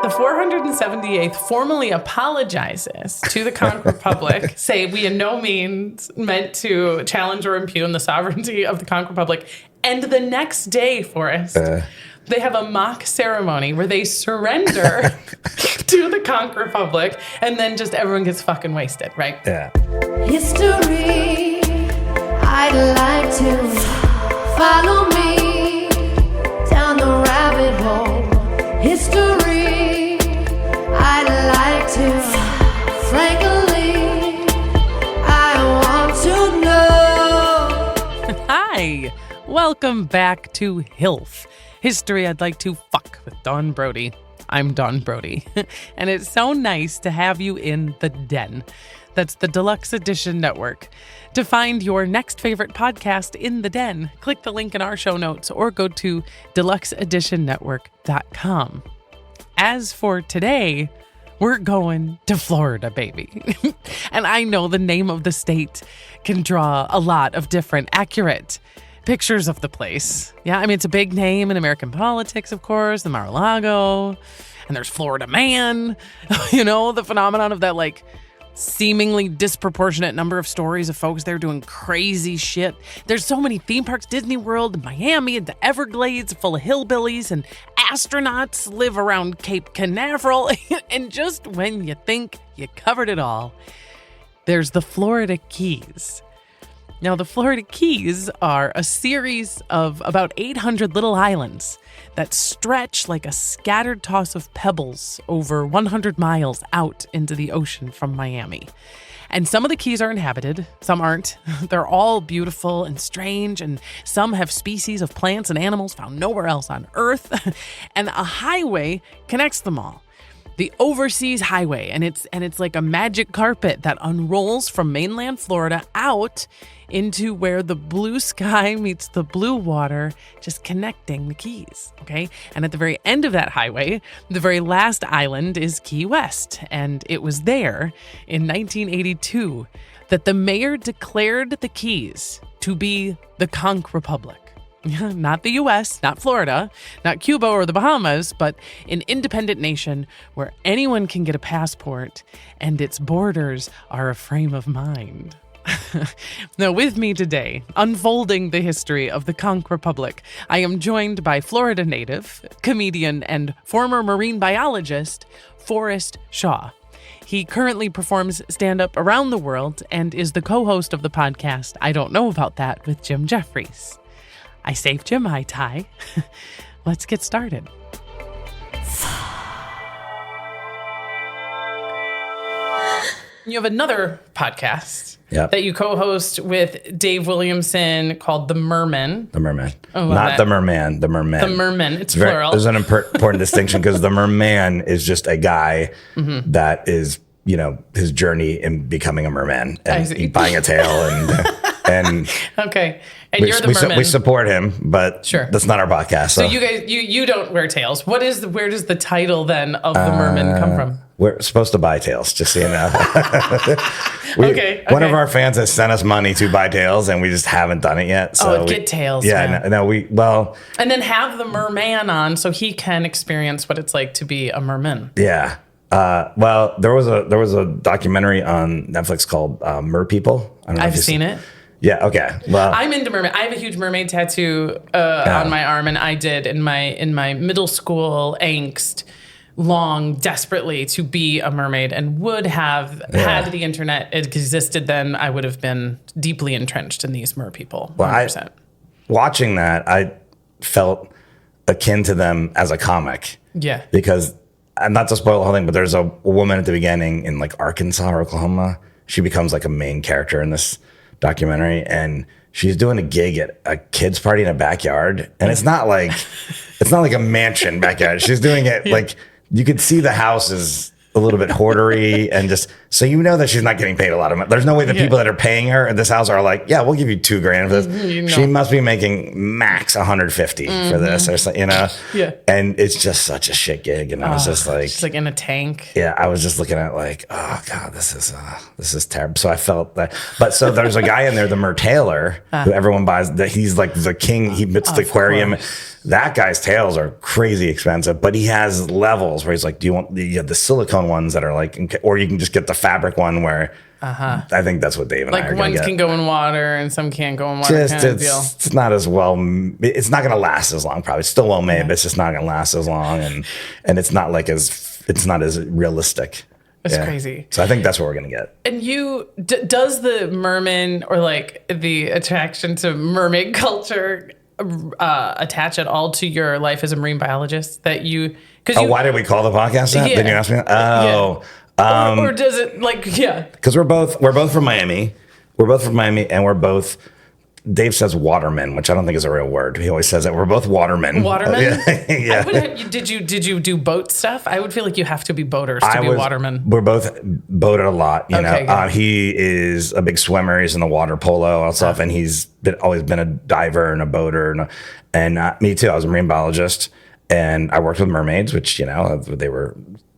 The 478th formally apologizes to the Conch Republic, say we in no means meant to challenge or impugn the sovereignty of the Conch Republic. And the next day, Forrest, they have a mock ceremony where they surrender to the Conch Republic, and then just everyone gets fucking wasted, right? Yeah. History, I'd like to follow me down the rabbit hole. History, I'd like to, frankly, I want to know. Hi, welcome back to HILF, History I'd Like to Fuck with Dawn Brody. I'm Dawn Brody, and it's so nice to have you in the den. That's the Deluxe Edition Network. To find your next favorite podcast in the den, click the link in our show notes or go to deluxeeditionnetwork.com. As for today, we're going to Florida, baby. And I know the name of the state can draw a lot of different accurate pictures of the place. Yeah, I mean, it's a big name in American politics, of course, the Mar-a-Lago, and there's Florida Man, you know, the phenomenon of that, like, seemingly disproportionate number of stories of folks there doing crazy shit. There's so many theme parks, Disney World, Miami, and the Everglades full of hillbillies, and astronauts live around Cape Canaveral. And just when you think you covered it all, there's the Florida Keys. Now, the Florida Keys are a series of about 800 little islands that stretch like a scattered toss of pebbles over 100 miles out into the ocean from Miami. And some of the keys are inhabited, some aren't. They're all beautiful and strange, and some have species of plants and animals found nowhere else on Earth. And a highway connects them all. The Overseas Highway, and it's like a magic carpet that unrolls from mainland Florida out into where the blue sky meets the blue water, just connecting the Keys, okay? And at the very end of that highway, the very last island is Key West, and it was there in 1982 that the mayor declared the Keys to be the Conch Republic. Not the U.S., not Florida, not Cuba or the Bahamas, but an independent nation where anyone can get a passport and its borders are a frame of mind. Now, with me today, unfolding the history of the Conch Republic, I am joined by Florida native, comedian, and former marine biologist, Forrest Shaw. He currently performs stand-up around the world and is the co-host of the podcast I Don't Know About That with Jim Jeffries. I saved you my tie. Let's get started. You have another podcast that you co-host with Dave Williamson called The Mermen. The Mermen. Not the Merman, the Mermen. The Mermen, it's plural. There's an important distinction because the Merman is just a guy that is, you know, his journey in becoming a merman and buying a tail and okay. And you're the merman. We support him, but that's not our podcast. So you guys, you don't wear tails. Where does the title then of the merman come from? We're supposed to buy tails, just so you know. One of our fans has sent us money to buy tails, and we just haven't done it yet. So get tails. Yeah, and then have the merman on so he can experience what it's like to be a merman. Yeah. Well, there was a documentary on Netflix called Mer People. I've seen it. Yeah. Okay. Well, I'm into mermaid. I have a huge mermaid tattoo on my arm, and I did in my middle school angst, long desperately to be a mermaid, and would have had the internet existed then. I would have been deeply entrenched in these mer people. 100%. Watching that, I felt akin to them as a comic. Yeah. Because, and not to spoil the whole thing, but there's a woman at the beginning in like Arkansas or Oklahoma. She becomes like a main character in this documentary, and she's doing a gig at a kid's party in a backyard, and it's not like a mansion backyard. She's doing it like you could see the house is a little bit hoardery, and just so you know that she's not getting paid a lot of money. There's no way the people that are paying her at this house are like, yeah, we'll give you $2,000 for this. You know. She must be making max 150 for this, or something, you know. Yeah. And it's just such a shit gig, and I was just like, she's like in a tank. Yeah, I was just looking at like, oh god, this is terrible. So I felt that, but so there's a guy in there, the Mer Taylor, who everyone buys. That he's like the king. He puts the aquarium. That guy's tails are crazy expensive, but he has levels where he's like, do you want the silicone ones that are like, or you can just get the fabric one where I think that's what Dave and I are Like going to ones get. can go in water and some can't go in water kind of deal. It's not as well, it's not going to last as long probably. It's still well made, but it's just not going to last as long. And it's not as realistic. It's crazy. So I think that's what we're going to get. And does the merman or like the attraction to mermaid culture attach at all to your life as a marine biologist that you, why did we call the podcast that? Yeah. Did you ask me that? Or does it because we're both from Miami. We're both from Miami, and we're both. Dave says watermen, which I don't think is a real word. He always says that we're both watermen. Watermen? Yeah. Did you do boat stuff? I would feel like you have to be boaters to be watermen. We're both boated a lot. You know, good. he is a big swimmer. He's in the water polo and stuff, and he's always been a diver and a boater, and me too. I was a marine biologist, and I worked with mermaids, which they were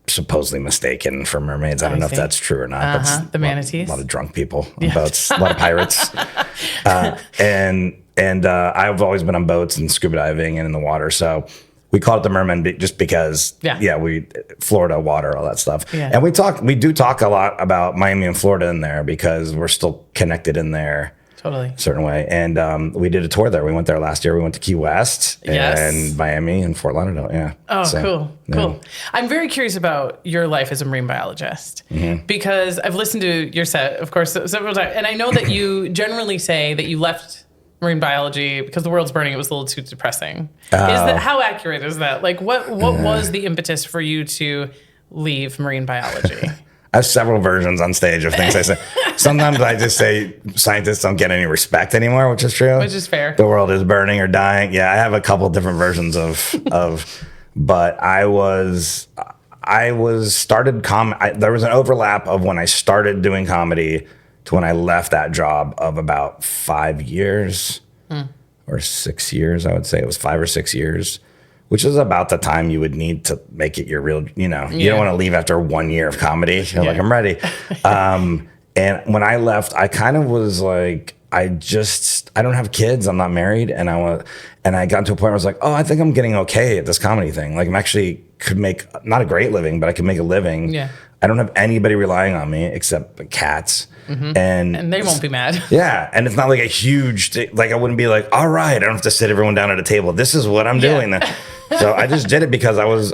supposedly mistaken for mermaids. I don't know if that's true or not. That's the manatees. A lot of drunk people on boats, a lot of pirates. And I've always been on boats and scuba diving and in the water. So we call it the Mermen just because, we Florida water, all that stuff. Yeah. And we do talk a lot about Miami and Florida in there because we're still connected in there. Totally. A certain way. And we did a tour there. We went there last year. We went to Key West and Miami and Fort Lauderdale. Yeah. Oh, so, cool. I'm very curious about your life as a marine biologist because I've listened to your set, of course, several times. And I know that you generally say that you left marine biology because the world's burning. It was a little too depressing. How accurate is that? Like what was the impetus for you to leave marine biology? I have several versions on stage of things I say. Sometimes I just say scientists don't get any respect anymore, which is true. Which is fair. The world is burning or dying. Yeah, I have a couple different versions but there was an overlap of when I started doing comedy to when I left that job of about 5 years or 6 years, I would say. It was 5 or 6 years. Which is about the time you would need to make it your real, you don't want to leave after 1 year of comedy. You're like, I'm ready. And when I left, I kind of was like, I don't have kids. I'm not married. And I got to a point where I was like, oh, I think I'm getting okay at this comedy thing. Like I'm actually could make not a great living, but I could make a living. Yeah. I don't have anybody relying on me except cats. Mm-hmm. And they won't be mad. Yeah. And it's not like a huge thing. Like I wouldn't be like, all right, I don't have to sit everyone down at a table. This is what I'm doing. So I just did it because I was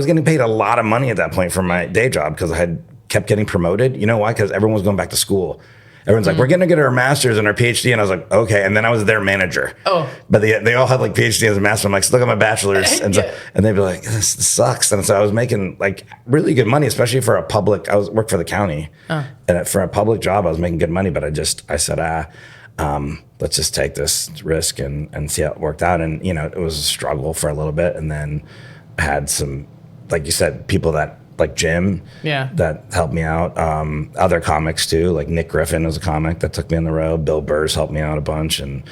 getting paid a lot of money at that point for my day job because I had kept getting promoted. You know why? Because everyone was going back to school. Everyone's like, we're going to get our master's and our PhD. And I was like, okay. And then I was their manager. Oh. But they all had like PhD and a master. I'm like, look at my bachelor's. And they'd be like, this sucks. And so I was making like really good money, especially for a public, worked for the county. And for a public job, I was making good money. But I said, let's just take this risk and see how it worked out. And, it was a struggle for a little bit. And then I had some, like you said, people that, like Jim, that helped me out. Other comics too, like Nick Griffin was a comic that took me on the road. Bill Burr's helped me out a bunch, and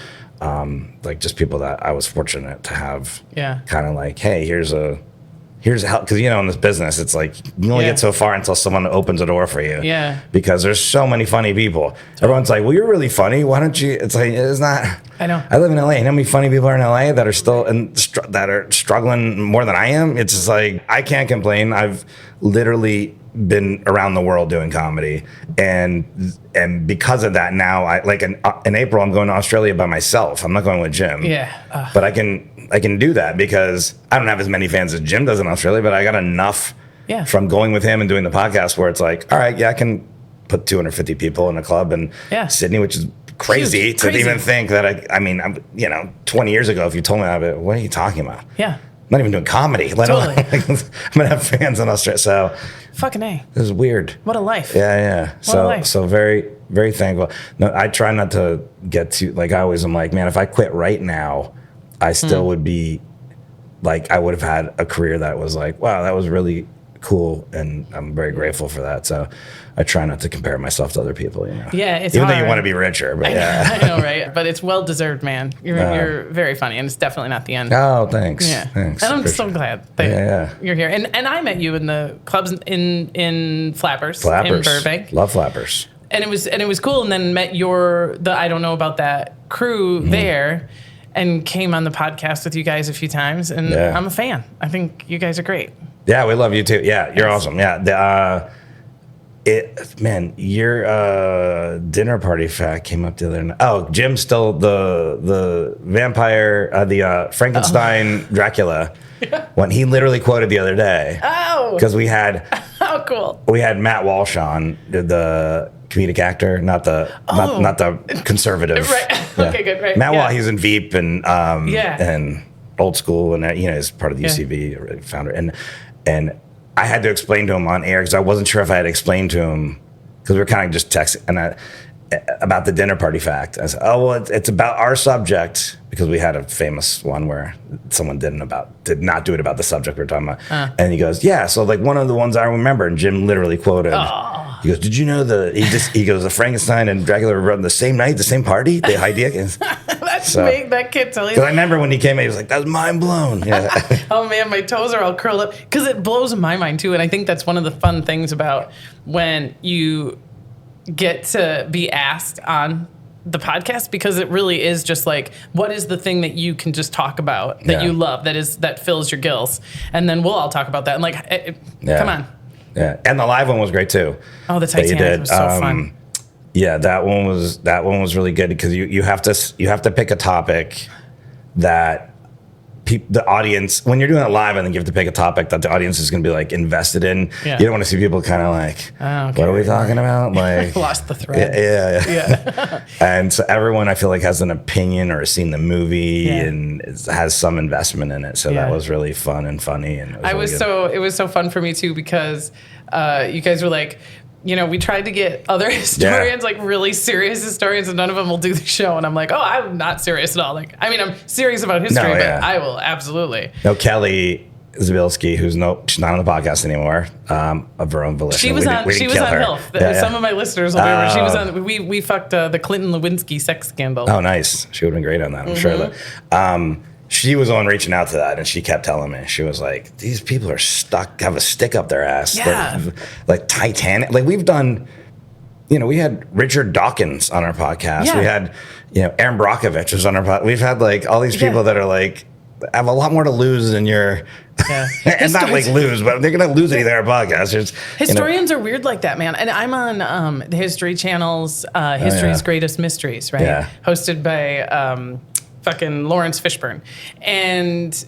like just people that I was fortunate to have. Kind of like, hey, here's help, because in this business, it's like you only get so far until someone opens a door for you. Yeah. Because there's so many funny people. Totally. Everyone's like, well, you're really funny. Why don't you? It's like it's not. I know. I live in LA. You know how many funny people are in LA that are still that are struggling more than I am? It's just like I can't complain. I've literally been around the world doing comedy, and because of that, now I like in April I'm going to Australia by myself. I'm not going with Jim. Yeah. But I can do that because I don't have as many fans as Jim does in Australia, but I got enough from going with him and doing the podcast where it's like, all right, I can put 250 people in a club in Sydney, which is crazy to even think that I'm 20 years ago, if you told me that, what are you talking about? Yeah. I'm not even doing comedy. Totally. I'm going to have fans in Australia. So fucking A. This is weird. What a life. Yeah. So very, very thankful. No, I try not to get too, like I always am like, man, if I quit right now, I still would be like, I would have had a career that was like, wow, that was really cool. And I'm very grateful for that. So I try not to compare myself to other people, Yeah, it's even hard. though you want to be richer, but I know, right? But it's well deserved, man. You're very funny, and it's definitely not the end. Oh, thanks. Yeah, thanks. And I'm so glad that you're here. And I met you in the clubs in Flappers in Burbank. Love Flappers. And it was cool. And then met the I don't know about that crew there. and came on the podcast with you guys a few times, and I'm a fan. I think you guys are great. Yeah, we love you too. Yeah, you're awesome. Yeah, your dinner party fact came up the other night. Oh, Jim's still the vampire, the Frankenstein Dracula. When he literally quoted the other day. Oh, because we had. Oh, cool. We had Matt Walsh on, the comedic actor, not the conservative. Right. Yeah. Okay, good. Right. Matt Walsh, he's in Veep and Yeah. and Old School, and he's part of the UCB founder, and I had to explain to him on air because I wasn't sure if I had explained to him because we were kind of just texting about the dinner party fact. I said, "Oh, well, it's about our subject," because we had a famous one where someone did not do it about the subject we were talking about. And he goes, "Yeah, so like one of the ones I remember," and Jim literally quoted. He goes, "Did you know he goes, the Frankenstein and Dracula were on the same night, the same party, the idea?" That kid telling Because I remember when he came in, he was like, "That was mind blown." Yeah. Oh man, my toes are all curled up because it blows my mind too, and I think that's one of the fun things about when you get to be asked on the podcast, because it really is just like, what is the thing that you can just talk about that you love, that fills your gills, and then we'll all talk about that. And like, come on. Yeah, and the live one was great too. Oh, the Titanic was so fun. Yeah, that one was really good because you have to pick a topic that the audience, when you're doing it live, I think you have to pick a topic that the audience is going to be like invested in. Yeah. You don't want to see people kind of like, what are we talking about? Like lost the thread. Yeah. And so everyone, I feel like, has an opinion or has seen the movie and has some investment in it. So that was really fun and funny. And it was so fun for me too, because you guys were like, we tried to get other historians, like really serious historians, and none of them will do the show. And I'm like, I'm not serious at all. Like, I mean, I'm serious about history, but I will absolutely. No, Kelly Zabilski, she's not on the podcast anymore, of her own volition. She was on HILF. Some of my listeners will remember. She was on. We fucked the Clinton Lewinsky sex scandal. Oh, nice. She would have been great on that, I'm sure. She was on reaching out to that, and she kept telling me, she was like, "These people are stuck, have a stick up their ass." Yeah. Like Titanic. Like we've done, we had Richard Dawkins on our podcast. Yeah. We had, Aaron Brockovich was on our podcast. We've had like all these people that are like, have a lot more to lose than your, and not like lose, but they're going to lose any of their podcasts. Historians are weird like that, man. And I'm on the History Channel's History's Greatest Mysteries, right? Yeah. Hosted by fucking Lawrence Fishburne. And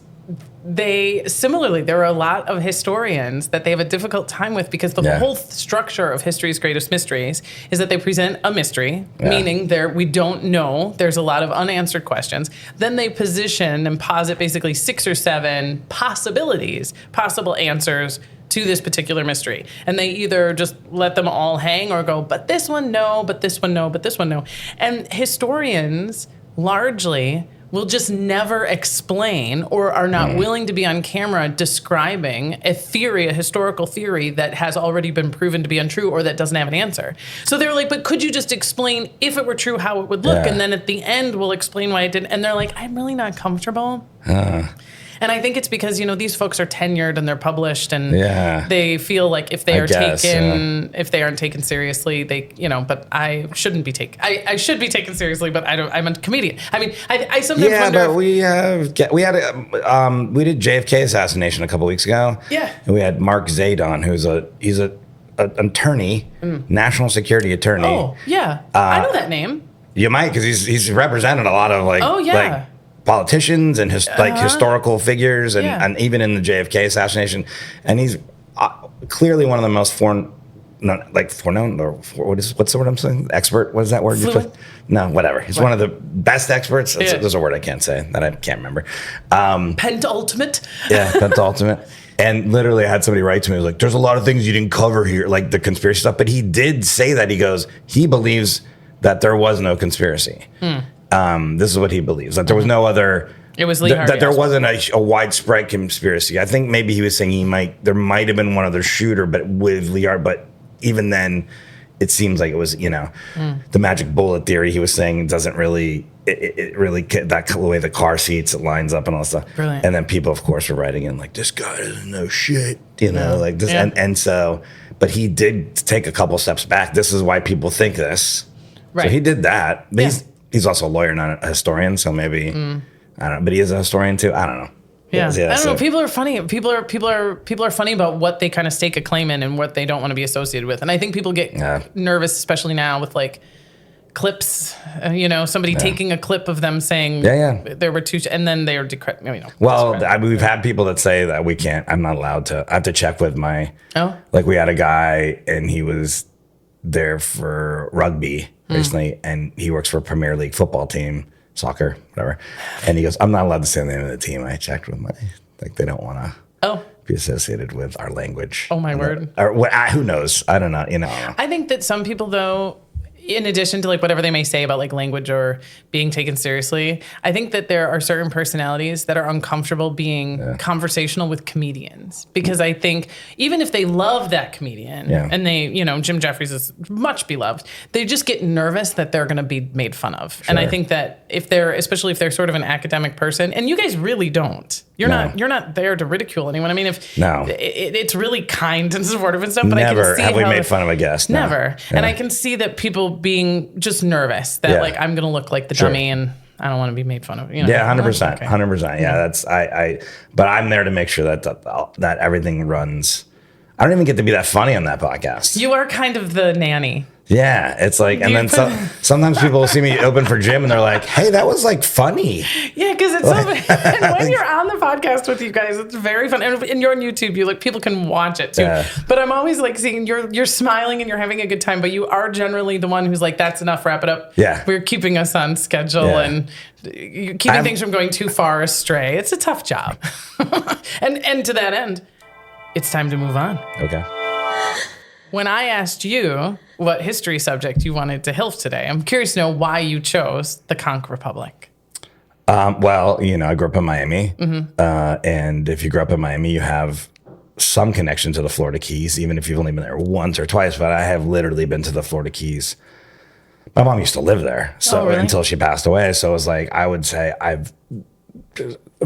there are a lot of historians that they have a difficult time with, because the whole structure of History's Greatest Mysteries is that they present a mystery, meaning we don't know, there's a lot of unanswered questions. Then they position and posit basically 6 or 7 possible answers to this particular mystery. And they either just let them all hang or go, but this one no, but this one no, but this one no. And historians largely will just never explain, or are not willing to be on camera describing a historical theory that has already been proven to be untrue, or that doesn't have an answer. So they were like, but could you just explain, if it were true, how it would look? And then at the end, we'll explain why it didn't. And they're like, I'm really not comfortable. And I think it's because, these folks are tenured and they're published, and they feel like if they aren't taken seriously, but I shouldn't be taken. I should be taken seriously, but I'm a comedian. I mean, I sometimes wonder. Yeah, but we did JFK assassination a couple weeks ago. Yeah. And we had Mark Zaid on, who's an attorney, national security attorney. Oh, yeah. I know that name. You might, because he's represented a lot of like politicians and historical figures, and even in the JFK assassination, and he's clearly one of the most foreknown, or what's the word I'm saying? Expert? What is that word? Fluent? No, whatever. He's one of the best experts. There's a word I can't say that I can't remember. Pentultimate. Yeah, pentultimate. And literally, I had somebody write to me, was like, "There's a lot of things you didn't cover here, like the conspiracy stuff." But he did say that. He goes, he believes that there was no conspiracy. This is what he believes, that there was no other. It was Lee Harvey that there wasn't a widespread conspiracy. I think maybe he was saying there might have been one other shooter, but with Lee Harvey. But even then, it seems like it was the magic bullet theory he was saying doesn't really. It really, that way the car seats, it lines up and all that stuff. Brilliant. And then people, of course, were writing in like, this guy doesn't know shit, like this. Yeah. And so, but he did take a couple steps back. This is why people think this. Right. So he did that. But he's also a lawyer, not a historian. So maybe I don't know, but he is a historian too. I don't know. Yeah. Yeah, I don't so- know. People are funny. People are funny about what they kind of stake a claim in and what they don't want to be associated with. And I think people get nervous, especially now with like clips, somebody taking a clip of them saying there were two, and then they are Well, we've had people that say that we can't. I'm not allowed to. I have to check with my. Oh. Like we had a guy and he was there for rugby recently, and he works for a Premier League football team, soccer, whatever. And he goes, "I'm not allowed to say the name of the team." I checked with my, like, they don't want to be associated with our language. Oh my word! Or who knows? I don't know. I think that some people, though, in addition to like whatever they may say about like language or being taken seriously, I think that there are certain personalities that are uncomfortable being conversational with comedians, because I think even if they love that comedian and they, Jim Jeffries is much beloved, they just get nervous that they're going to be made fun of. Sure. And I think that especially if they're sort of an academic person, and you guys really don't. You're not there to ridicule anyone. I mean, it's really kind and supportive and stuff, but never I can see have we made fun of a guest. No. Never. Yeah. And I can see that people being just nervous that like I'm going to look like the dummy and I don't want to be made fun of. Yeah, 100%. 100%. Yeah, that's but I'm there to make sure that everything runs. I don't even get to be that funny on that podcast. You are kind of the nanny. Yeah, it's like, and then sometimes people will see me open for Jim and they're like, "Hey, that was like funny." Yeah, because it's so. And when you're on the podcast with you guys, it's very fun. And you're on YouTube. People can watch it too. Yeah. But I'm always like seeing you're smiling and you're having a good time. But you are generally the one who's like, "That's enough. Wrap it up." Yeah, we're keeping us on schedule and keeping things from going too far astray. It's a tough job. and to that end, it's time to move on. Okay. When I asked you what history subject you wanted to HILF today, I'm curious to know why you chose the Conch Republic. Well, I grew up in Miami. And if you grew up in Miami, you have some connection to the Florida Keys, even if you've only been there once or twice. But I have literally been to the Florida Keys. My mom used to live there until she passed away. So it was like, I would say I've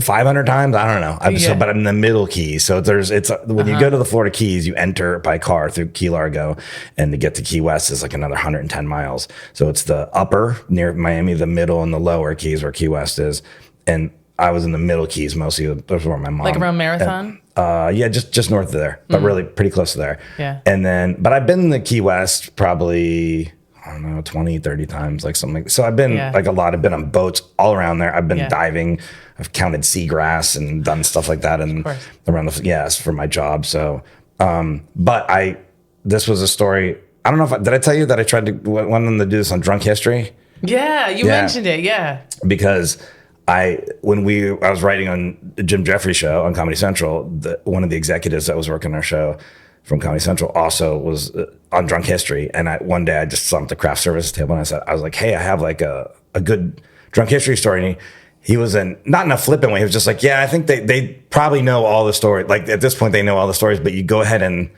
500 times. I don't know. But I'm in the middle Keys. So when you go to the Florida Keys, you enter by car through Key Largo, and to get to Key West is like another 110 miles. So it's the upper near Miami, the middle, and the lower Keys where Key West is. And I was in the middle Keys mostly. That's where my mom. Like around Marathon? Just north of there, but really pretty close to there. Yeah. And then, but I've been in the Key West probably, I don't know, 20, 30 times, like something. So I've been like a lot. I've been on boats all around there. I've been diving. I've counted seagrass and done stuff like that, and around for my job. So, but this was a story. I don't know did I tell you that I tried to want them to do this on Drunk History? Yeah, you mentioned it. Yeah, because I was writing on the Jim Jeffries show on Comedy Central. One of the executives that was working our show from Comedy Central also was on Drunk History, and one day I just saw him at the craft services table, and I was like, "Hey, I have like a good Drunk History story." And he was not in a flippant way. He was just like, "Yeah, I think they probably know all the story. Like at this point, they know all the stories. But you go ahead and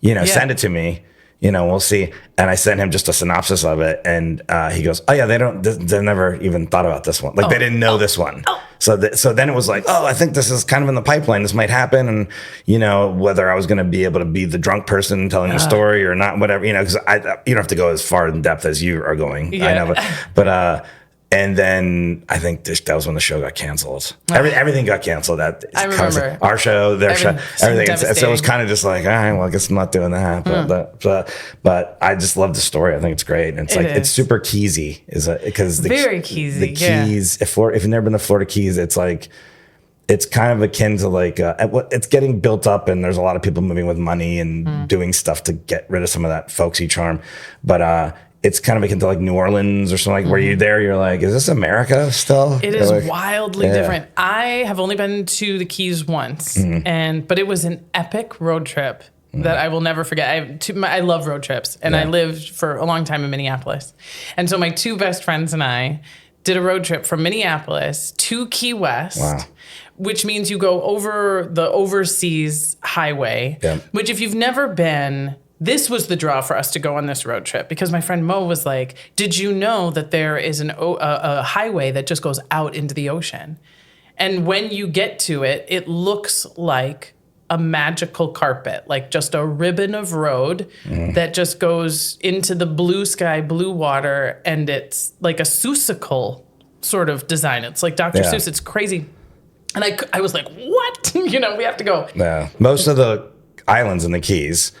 send it to me. We'll see." And I sent him just a synopsis of it, and he goes, "Oh yeah, they never even thought about this one. Like they didn't know this one." So then it was like, "Oh, I think this is kind of in the pipeline. This might happen." And whether I was going to be able to be the drunk person telling the story or not, whatever. Because you don't have to go as far in depth as you are going. Yeah. I know, but. And then I think that was when the show got canceled. Everything got canceled. I remember our show, their show, everything. So it was kind of just like, all right, well, I guess I'm not doing that. But I just love the story. I think it's great. And it's super Keysy, because very Keysy. The Keys. If you've never been to Florida Keys, it's like it's kind of akin to like it's getting built up, and there's a lot of people moving with money and doing stuff to get rid of some of that folksy charm. But it's kind of akin to like New Orleans or something, like where you're like, is this America still? It is wildly different. I have only been to the Keys once, but it was an epic road trip that I will never forget. I love road trips, and I lived for a long time in Minneapolis. And so my two best friends and I did a road trip from Minneapolis to Key West, which means you go over the overseas highway, which if you've never been... This was the draw for us to go on this road trip, because my friend Mo was like, "Did you know that there is a highway that just goes out into the ocean? And when you get to it, it looks like a magical carpet, like just a ribbon of road that just goes into the blue sky, blue water, and it's like a susicle sort of design. It's like Dr. Seuss. It's crazy. And I was like, what? We have to go. Yeah. Most of the islands in the Keys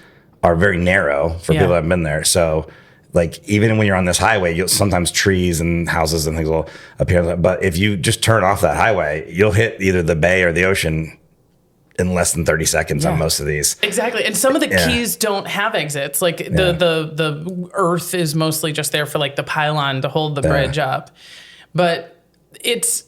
are very narrow for people that have been there. So, like, even when you're on this highway, sometimes trees and houses and things will appear. But if you just turn off that highway, you'll hit either the bay or the ocean in less than 30 seconds on most of these. Exactly. And some of the keys don't have exits. Like the earth is mostly just there for like the pylon to hold the bridge up. But it's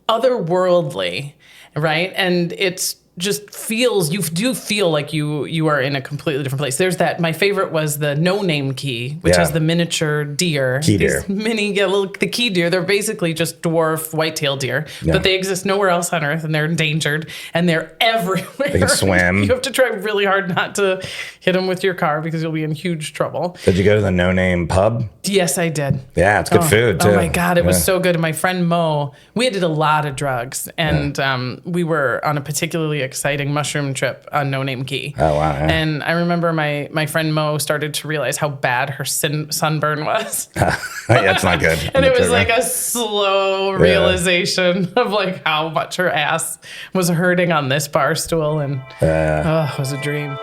otherworldly, right? And it's just feels, you do feel like you are in a completely different place. There's that, my favorite was the No Name Key, which has the miniature deer. Key deer. These mini, the key deer, they're basically just dwarf white-tailed deer, but they exist nowhere else on Earth and they're endangered and they're everywhere. They can swim. You have to try really hard not to hit them with your car because you'll be in huge trouble. Did you go to the No Name pub? Yes, I did. Yeah, it's good food too. Oh my God, it was so good. And my friend Mo, we did a lot of drugs and we were on a particularly exciting mushroom trip on No Name Key. Oh, wow. Yeah. And I remember my friend Mo started to realize how bad her sunburn was. It's not good. And it was like a slow realization of like how much her ass was hurting on this bar stool. And it was a dream.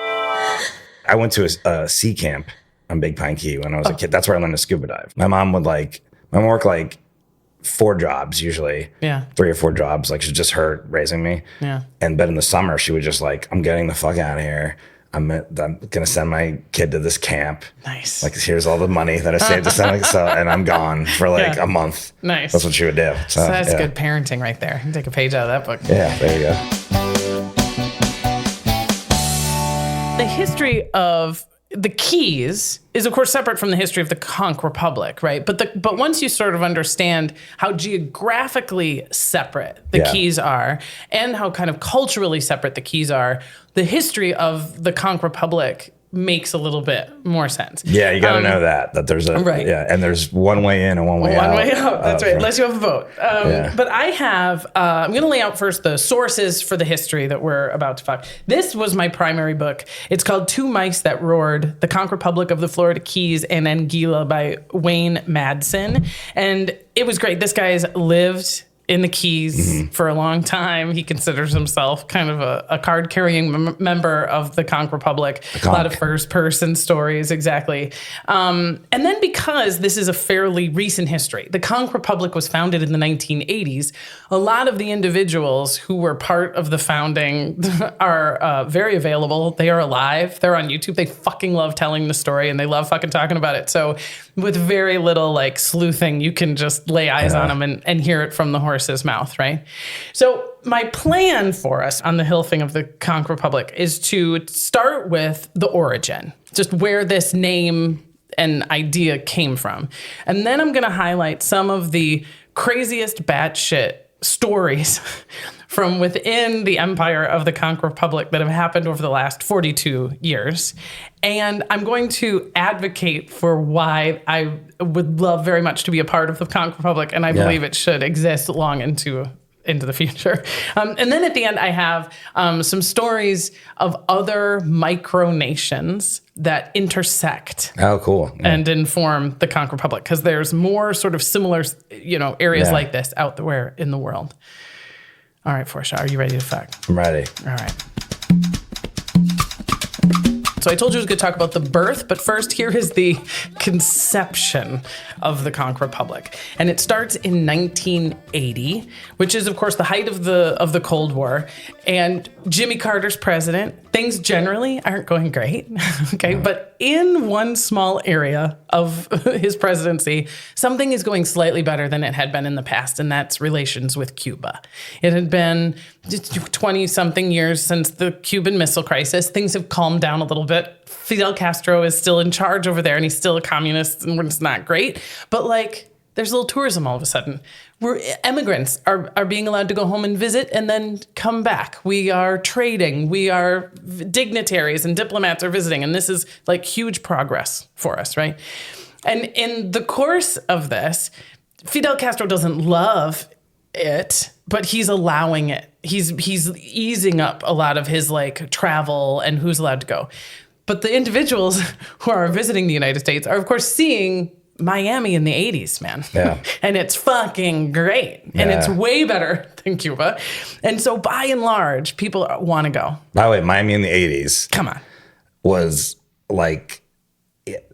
I went to a sea camp on Big Pine Key when I was a kid. That's where I learned to scuba dive. My mom worked like 4 jobs usually. Yeah. 3 or 4 jobs. Like, she's just her raising me. Yeah. But in the summer, she would just like, I'm getting the fuck out of here. I'm gonna send my kid to this camp. Nice. Like, here's all the money that I saved to send, and I'm gone for like a month. Nice. That's what she would do. So that's good parenting right there. You take a page out of that book. Yeah, there you go. The history of the Keys is, of course, separate from the history of the Conch Republic, right? But once you sort of understand how geographically separate the Keys are and how kind of culturally separate the Keys are, the history of the Conch Republic makes a little bit more sense. Yeah, you got to know that there's a and there's one way in and one way out. One way out. That's right. Unless you have a vote. But I have. I'm going to lay out first the sources for the history that we're about to talk. This was my primary book. It's called Two Mice That Roared: The Conch Republic of the Florida Keys and Anguilla by Wayne Madsen, and it was great. This guy's lived in the Keys for a long time. He considers himself kind of a card-carrying member of the Conch Republic. A lot of first-person stories, exactly. And then because this is a fairly recent history, the Conch Republic was founded in the 1980s, a lot of the individuals who were part of the founding are very available. They are alive. They're on YouTube. They fucking love telling the story, and they love fucking talking about it. So with very little like sleuthing, you can just lay eyes on them and hear it from the horse's mouth, right? So my plan for us on the HILF-ing of the Conch Republic is to start with the origin, just where this name and idea came from. And then I'm going to highlight some of the craziest batshit stories from within the empire of the Conch Republic that have happened over the last 42 years. And I'm going to advocate for why I would love very much to be a part of the Conch Republic, and I believe it should exist long into the future. And then at the end, I have some stories of other micronations that intersect. Oh, cool. Yeah. And inform the Conch Republic, because there's more sort of similar, areas like this out there in the world. All right, Forrest, are you ready to fuck? I'm ready. All right. So I told you I was going to talk about the birth, but first here is the conception of the Conch Republic. And it starts in 1980, which is, of course, the height of the Cold War. And Jimmy Carter's president. Things generally aren't going great, okay? But in one small area of his presidency, something is going slightly better than it had been in the past, and that's relations with Cuba. It had been 20-something years since the Cuban Missile Crisis. Things have calmed down a little bit. Fidel Castro is still in charge over there, and he's still a communist, and it's not great. But, there's a little tourism all of a sudden. Immigrants are being allowed to go home and visit and then come back. We are trading. We are dignitaries and diplomats are visiting. And this is huge progress for us, right? And in the course of this, Fidel Castro doesn't love it, but he's allowing it. He's easing up a lot of his travel and who's allowed to go. But the individuals who are visiting the United States are, of course, seeing Miami in the 80s, man. Yeah. And it's fucking great. And it's Yeah. way better than Cuba. And so by and large, people want to go. By the way, Miami in the 80s Come on. was like,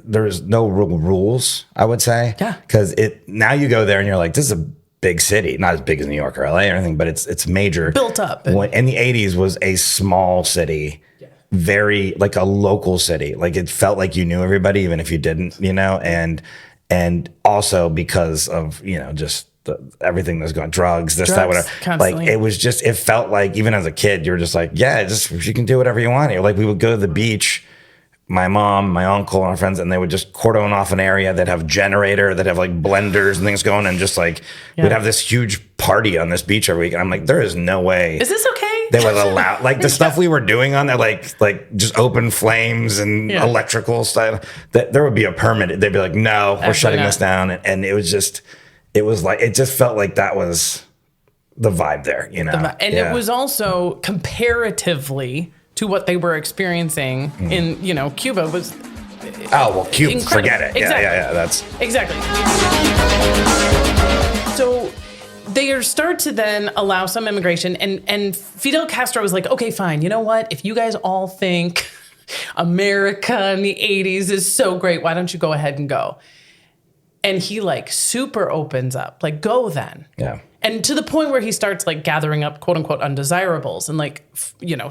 there's no real rules, I would say. Yeah. Because now you go there and you're like, this is a big city, not as big as New York or LA or anything, but it's major. Built up. In the 80s was a small city, very like a local city. Like it felt like you knew everybody, even if you didn't, and also because of, just everything that's going, drugs, that, whatever. Constantly. Like it felt like even as a kid, you were just like, yeah, you can do whatever you want here. Like we would go to the beach, my mom, my uncle, and our friends, and they would just cordon off an area that have generator, that have like blenders and things going, and just like we'd have this huge party on this beach every week. And I'm like, there is no way. Is this okay? They would allow like the stuff we were doing on there, like just open flames and electrical stuff. That there would be a permit. They'd be like, no, we're shutting this down. And it just felt like that was the vibe there, And it was also comparatively to what they were experiencing in, Cuba was. Oh, well, Cuba, incredible. forget it. Exactly. Yeah. That's exactly. So they start to then allow some immigration, and Fidel Castro was like, okay, fine. You know what? If you guys all think America in the 80s is so great, why don't you go ahead and go? And he like super opens up, like, go then. Yeah. And to the point where he starts like gathering up quote unquote undesirables and like,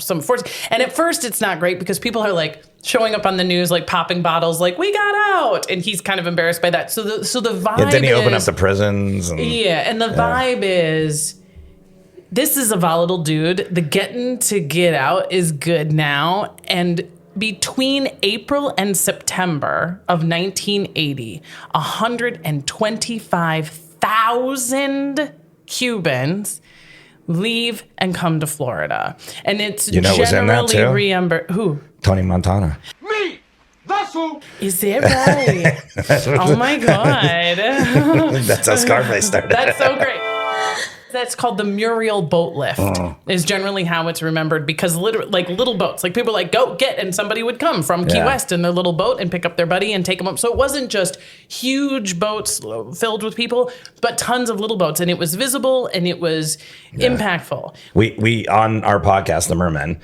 some force. And at first it's not great because people are like showing up on the news, like popping bottles, like we got out. And he's kind of embarrassed by that. So the vibe then he opened up the prisons. And the vibe is, this is a volatile dude. The getting to get out is good now. And between April and September of 1980, 125,000 Cubans leave and come to Florida. And it's generally reimbursed. Who? Tony Montana. Me! That's who! Is that right? Oh my God. That's how Scarface started. That's so great. That's called the Muriel boat lift is generally how it's remembered because literally like little boats, like people like go get, and somebody would come from Key West in their little boat and pick up their buddy and take them up. So it wasn't just huge boats filled with people, but tons of little boats, and it was visible and it was impactful. We on our podcast, The Mermen,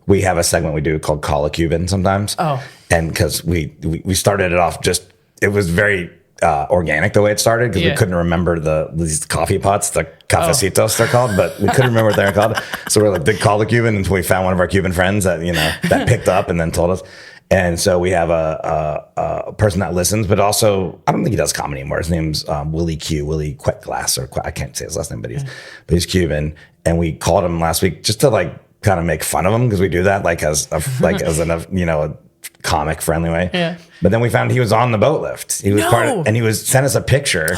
we have a segment we do called Call a Cuban sometimes. Oh. And because we started it off it was very organic the way it started because we couldn't remember these coffee pots, the cafecitos they're called, but we couldn't remember what they're called. So we're like, they call the Cuban until we found one of our Cuban friends that that picked up and then told us. And so we have a person that listens, but also I don't think he does comedy anymore. His name's Willie Quetglass, or I can't say his last name, but he's Cuban. And we called him last week just to like kind of make fun of him because we do that like as a comic friendly way. Yeah. But then we found he was on the boat lift. He was and he sent us a picture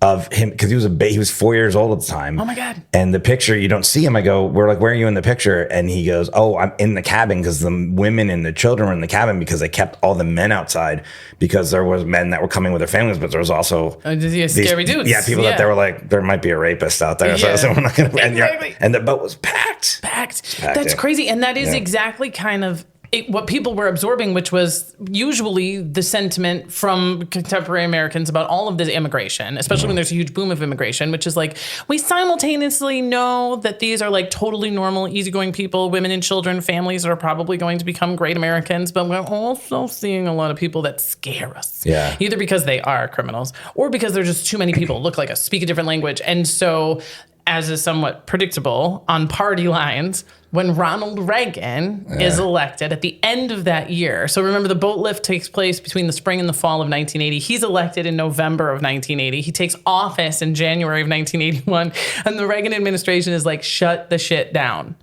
of him because he was 4 years old at the time. Oh my God. And the picture, you don't see him. We're like, where are you in the picture? And he goes, oh, I'm in the cabin because the women and the children were in the cabin because they kept all the men outside because there was men that were coming with their families, but there was also scary dudes. Yeah, people that they were like, there might be a rapist out there. Yeah. So we're not going to. Exactly. And the boat was packed. That's crazy. And that is exactly kind of what people were absorbing, which was usually the sentiment from contemporary Americans about all of this immigration, especially when there's a huge boom of immigration, which is like, we simultaneously know that these are like totally normal, easygoing people, women and children, families are probably going to become great Americans, but we're also seeing a lot of people that scare us. Yeah. Either because they are criminals or because there's just too many people look like us, speak a different language. And so, as is somewhat predictable on party lines, when Ronald Reagan is elected at the end of that year. So remember, the boat lift takes place between the spring and the fall of 1980. He's elected in November of 1980. He takes office in January of 1981. And the Reagan administration is like, shut the shit down.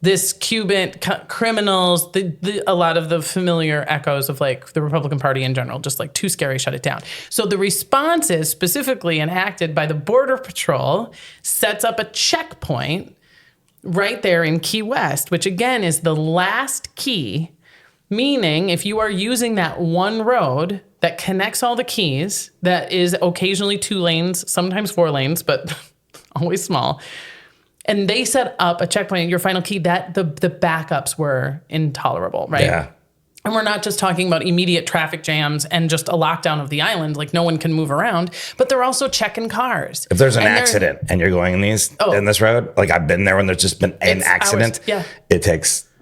This Cuban criminals, a lot of the familiar echoes of like the Republican Party in general, just like too scary, shut it down. So the response is specifically enacted by the Border Patrol, sets up a checkpoint right there in Key West, which again is the last key, meaning if you are using that one road that connects all the keys, that is occasionally 2 lanes, sometimes 4 lanes, but always small, and they set up a checkpoint at your final key, that the backups were intolerable, right? Yeah. And we're not just talking about immediate traffic jams and just a lockdown of the island, like no one can move around, but they're also checking cars. If there's an accident and you're going in this road, like I've been there when there's just been an accident,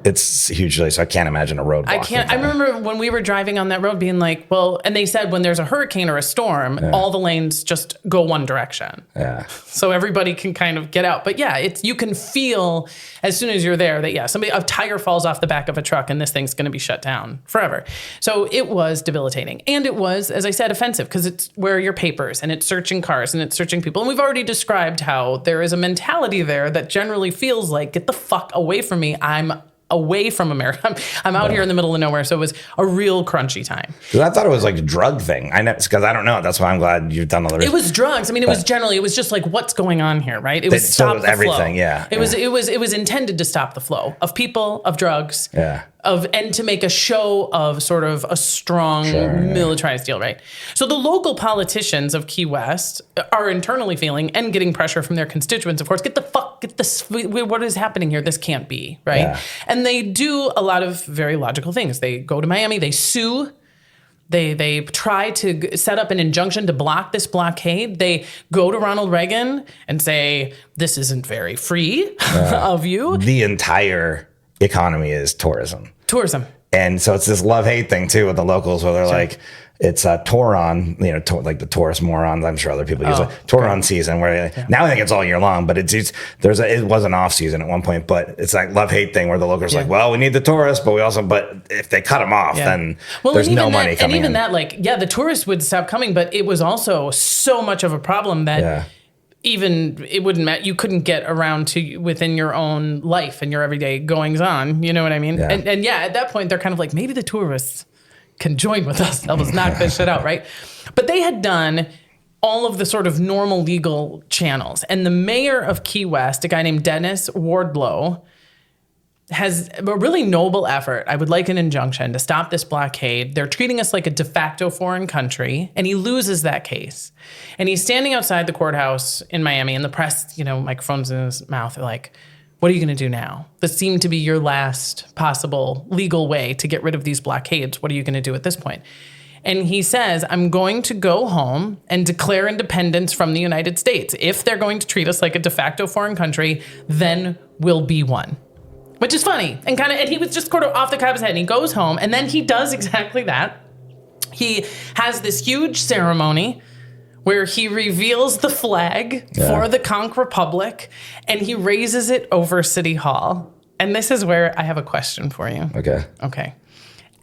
it's hugely, so I can't imagine a road. I remember when we were driving on that road being like, well, and they said when there's a hurricane or a storm, all the lanes just go one direction. Yeah. So everybody can kind of get out. But yeah, you can feel as soon as you're there that, a tire falls off the back of a truck and this thing's going to be shut down forever. So it was debilitating. And it was, as I said, offensive because it's where are your papers and it's searching cars and it's searching people. And we've already described how there is a mentality there that generally feels like, get the fuck away from me. I'm away from America. I'm out here in the middle of nowhere. So it was a real crunchy time. I thought it was like a drug thing. I know, because I don't know. That's why I'm glad you've done all the research. It was drugs. I mean, it was just like, what's going on here, right? It was stop the everything, flow. Yeah. It was intended to stop the flow of people, of drugs, and to make a show of sort of a strong militarized deal, right? So the local politicians of Key West are internally feeling and getting pressure from their constituents, of course, what is happening here? This can't be, right? Yeah. And they do a lot of very logical things. They go to Miami, they sue. They try to set up an injunction to block this blockade. They go to Ronald Reagan and say, this isn't very free of you. The entire economy is tourism. And so it's this love-hate thing too with the locals where they're like, it's a Touron, like the tourist morons. I'm sure other people use it. Touron season where now I think it's all year long, but it was an off season at one point, but it's like love-hate thing where the locals are like, well, we need the tourists, but if they cut them off, then there's no money coming in. And even that, the tourists would stop coming, but it was also so much of a problem that even it wouldn't matter. You couldn't get around to within your own life and your everyday goings on. You know what I mean? Yeah. And at that point, they're kind of like, maybe the tourists can join with us. Help us knock this shit out, right? But they had done all of the sort of normal legal channels. And the mayor of Key West, a guy named Dennis Wardlow, has a really noble effort. I would like an injunction to stop this blockade. They're treating us like a de facto foreign country, and he loses that case. And he's standing outside the courthouse in Miami, and the press, microphones in his mouth, are like, what are you going to do now? This seemed to be your last possible legal way to get rid of these blockades. What are you going to do at this point? And he says, I'm going to go home and declare independence from the United States. If they're going to treat us like a de facto foreign country, then we'll be one. Which is funny. And he was just sort of off the top of his head. And he goes home, and then he does exactly that. He has this huge ceremony where he reveals the flag for the Conch Republic, and he raises it over City Hall. And this is where I have a question for you. Okay.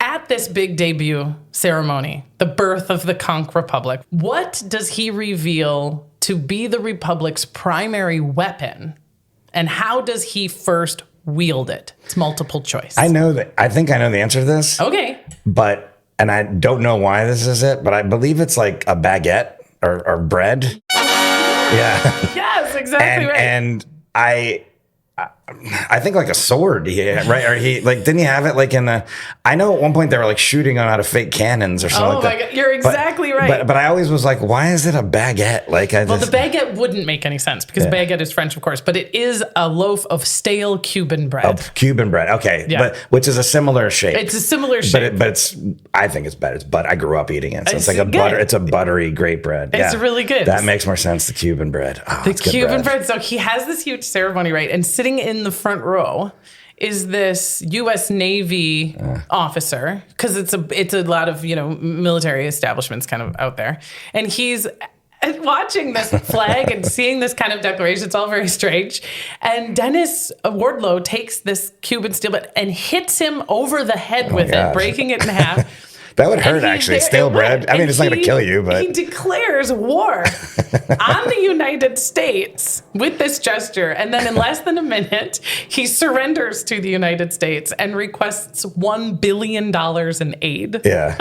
At this big debut ceremony, the birth of the Conch Republic, what does he reveal to be the Republic's primary weapon? And how does he first wield it? It's multiple choice. I think I know the answer to this. Okay. And I don't know why this is it, but I believe it's like a baguette or bread. Yeah. Yes, exactly right. And I think like a sword, right? Or didn't he have it like in the? I know at one point they were like shooting on out of fake cannons or something like that. Oh my God, you're exactly right. But I always was like, why is it a baguette? The baguette wouldn't make any sense because baguette is French, of course, but it is a loaf of stale Cuban bread. Oh, Cuban bread, okay, yeah. Which is a similar shape. It's a similar shape, but I think it's better. But I grew up eating it, so it's like a butter. It's a buttery great bread. It's really good. That makes more sense. The Cuban bread. Oh, the Cuban bread. So he has this huge ceremony, right? And sitting in the front row is this U.S. Navy officer, because it's a lot of military establishments kind of out there, and he's watching this flag and seeing this kind of declaration. It's all very strange. And Dennis Wardlow takes this Cuban steel butt and hits him over the head with it, breaking it in half. That would hurt, actually. Stale bread. I mean, it's not going to kill you, but... He declares war on the United States with this gesture. And then in less than a minute, he surrenders to the United States and requests $1 billion in aid. Yeah.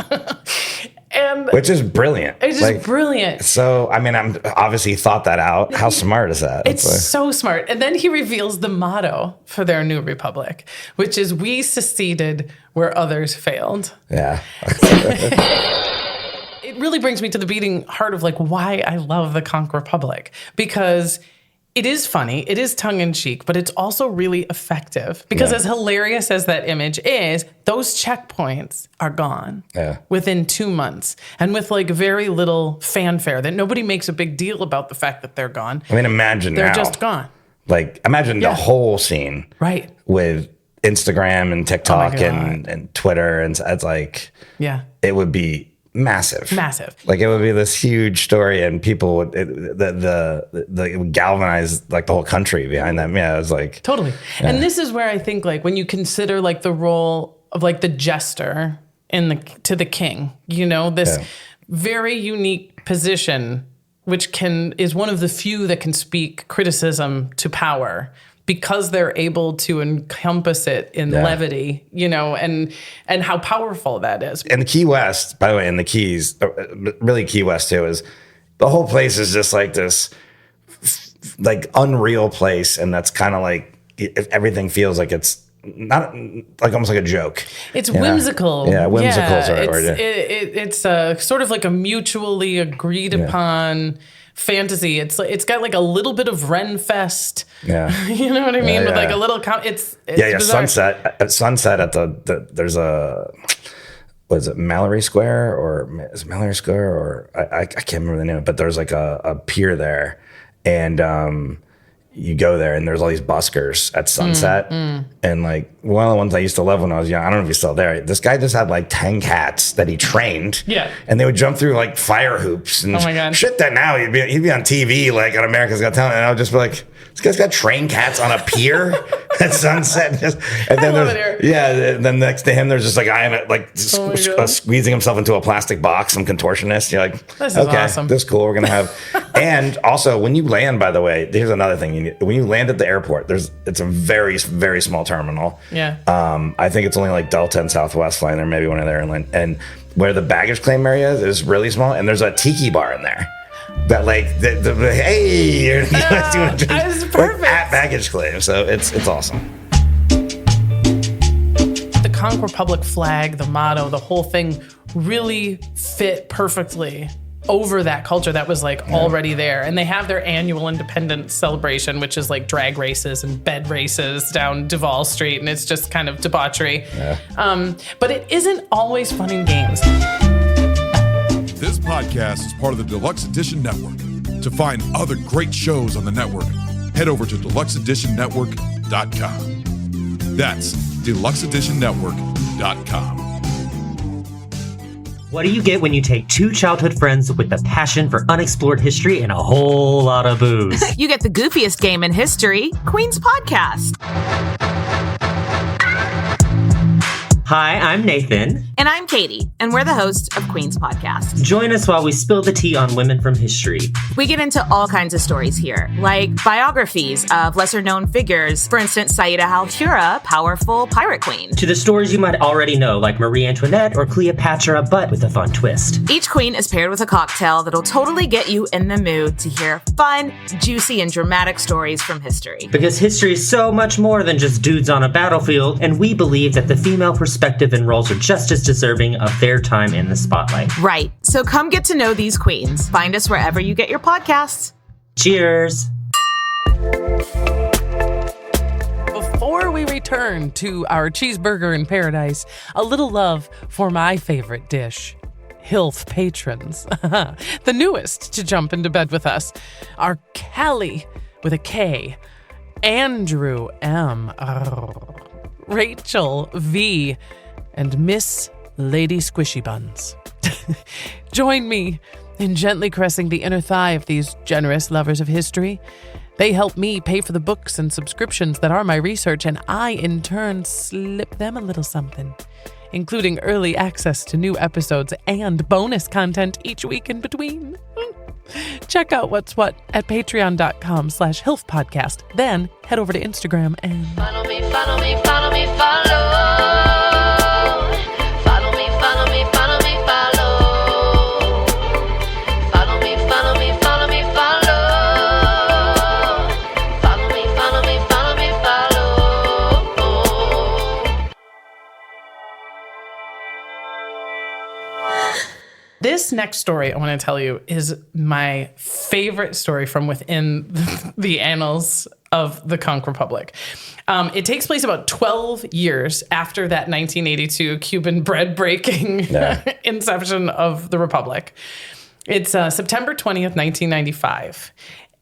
Which is brilliant. It's just brilliant. So, I mean, I'm obviously thought that out. How smart is that? It's so smart. And then he reveals the motto for their new republic, which is, we seceded where others failed. Yeah. It really brings me to the beating heart of why I love the Conch Republic, because It is funny. It is tongue-in-cheek, but it's also really effective. Because as hilarious as that image is, those checkpoints are gone within 2 months. And with like very little fanfare, that nobody makes a big deal about the fact that they're gone. I mean, imagine they're now. just gone. Like, imagine the whole scene. Right. With Instagram and TikTok and Twitter. And it's like, it would be massive. Like, it would be this huge story, and people would, it would galvanize like the whole country behind them. Yeah, it was like. Totally. Yeah. And this is where I think, like, when you consider like the role of like the jester to the king, you know, this very unique position, which is one of the few that can speak criticism to power, because they're able to encompass it in levity, you know, and how powerful that is. And the Key West, by the way, and the Keys, really Key West too, is the whole place is just like this, like unreal place, and that's kind of like everything feels like it's not like almost like a joke. It's whimsical. Yeah, whimsical's our word. It's sort of like a mutually agreed upon fantasy. It's got like a little bit of Renfest. Yeah, you know what I mean? With like a little. It's Sunset at there's a. Was it Mallory Square or is it Mallory Square or I can't remember the name, but there's like a pier there, and you go there and there's all these buskers at sunset, and like one of the ones I used to love when I was young, I don't know if he's still there. This guy just had like 10 cats that he trained, and they would jump through like fire hoops and shit. That now he'd be on TV like on America's Got Talent, and I would just be like, this guy's got trained cats on a pier at sunset. And then next to him, there's just like a guy like squeezing himself into a plastic box, some contortionist. You're like, this is awesome. This is cool. We're gonna have. And also, when you land, by the way, here's another thing. When you land at the airport, it's a very, very small terminal. Yeah. I think it's only like Delta and Southwest flying there, maybe one of their airline. And where the baggage claim area is really small, and there's a tiki bar in there. That like hey, you're doing perfect at baggage claim, so it's awesome. The Conch Republic flag, the motto, the whole thing really fit perfectly over that culture that was like already there. And they have their annual independence celebration, which is like drag races and bed races down Duval Street, and it's just kind of debauchery. But it isn't always fun and games. This podcast is part of the Deluxe Edition Network. To find other great shows on the network, head over to deluxeeditionnetwork.com. That's deluxeeditionnetwork.com. What do you get when you take two childhood friends with a passion for unexplored history and a whole lot of booze? You get the goofiest game in history, Queen's Podcast. Hi, I'm Nathan. And I'm Katie, and we're the hosts of Queen's Podcast. Join us while we spill the tea on women from history. We get into all kinds of stories here, like biographies of lesser-known figures. For instance, Saida Al-Hura, powerful pirate queen. To the stories you might already know, like Marie Antoinette or Cleopatra, but with a fun twist. Each queen is paired with a cocktail that'll totally get you in the mood to hear fun, juicy, and dramatic stories from history. Because history is so much more than just dudes on a battlefield, and we believe that the female perspective and roles are just as deserving of their time in the spotlight. Right. So come get to know these queens. Find us wherever you get your podcasts. Cheers. Before we return to our cheeseburger in paradise, a little love for my favorite dish. HILF patrons. The newest to jump into bed with us are Callie with a K, Andrew M, Rachel V, and Miss Lady Squishy Buns. Join me in gently caressing the inner thigh of these generous lovers of history. They help me pay for the books and subscriptions that are my research, and I, in turn, slip them a little something, including early access to new episodes and bonus content each week in between. Check out what's what at patreon.com/HILF-podcast. Then head over to Instagram and Follow me, follow me, follow me, follow. Follow me, follow me, follow me, follow. Follow me, follow me, follow me, follow. Follow me, follow me, follow me, follow. This next story I want to tell you is my favorite story from within the annals of the Conch Republic. It takes place about 12 years after that 1982 Cuban bread-breaking inception of the Republic. It's September 20th, 1995.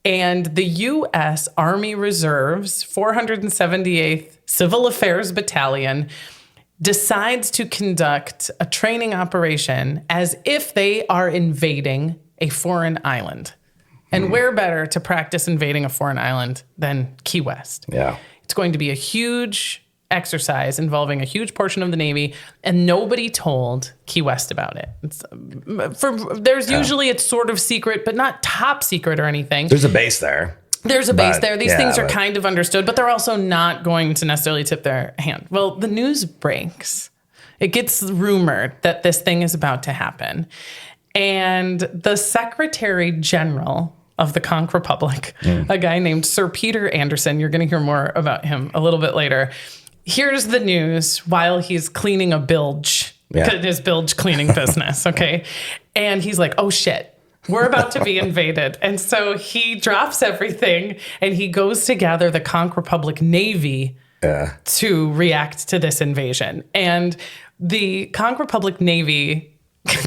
And the U.S. Army Reserve's 478th Civil Affairs Battalion decides to conduct a training operation as if they are invading a foreign island. And where better to practice invading a foreign island than Key West? Yeah. It's going to be a huge exercise involving a huge portion of the Navy, and nobody told Key West about it. Usually it's sort of secret, but not top secret or anything. There's a base there. There's a base there. These things are kind of understood, but they're also not going to necessarily tip their hand. Well, the news breaks. It gets rumored that this thing is about to happen. And the Secretary General of the Conch Republic, a guy named Sir Peter Anderson, you're going to hear more about him a little bit later, here's the news while he's cleaning a bilge, his bilge cleaning business, okay? And he's like, oh shit. We're about to be invaded. And so he drops everything and he goes to gather the Conch Republic Navy to react to this invasion. And the Conch Republic Navy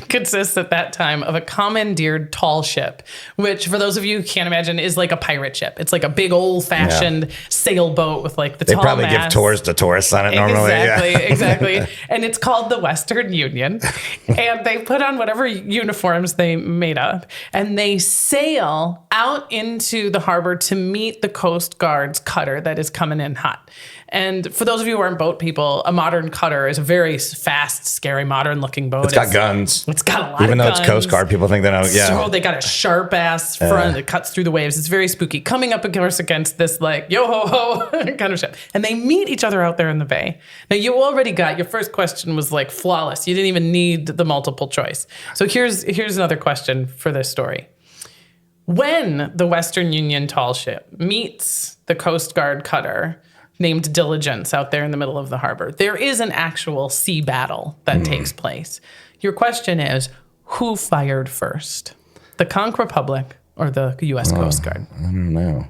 consists at that time of a commandeered tall ship, which for those of you who can't imagine is like a pirate ship. It's like a big old fashioned sailboat with like the tall mast. They probably give tours to tourists on it normally. Exactly. And it's called the Western Union. And they put on whatever uniforms they made up and they sail out into the harbor to meet the Coast Guard's cutter that is coming in hot. And for those of you who aren't boat people, a modern cutter is a very fast, scary, modern-looking boat. It's got guns. It's got a lot of guns. Even though it's Coast Guard, people think they know. Yeah. So they got a sharp-ass front that cuts through the waves. It's very spooky. Coming up, of course, against this, like, yo-ho-ho kind of ship. And they meet each other out there in the bay. Now, you already got, your first question was, like, flawless. You didn't even need the multiple choice. So here's another question for this story. When the Western Union tall ship meets the Coast Guard cutter named Diligence out there in the middle of the harbor, there is an actual sea battle that takes place. Your question is, who fired first? The Conch Republic or the U.S. Coast Guard? I don't know.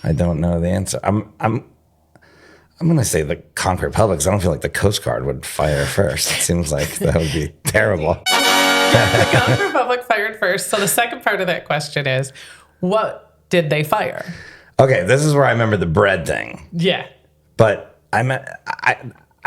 I don't know the answer. I'm going to say the Conch Republic because I don't feel like the Coast Guard would fire first. It seems like that would be terrible. The Conch Republic fired first. So the second part of that question is, what did they fire? Okay, this is where I remember the bread thing. Yeah. But I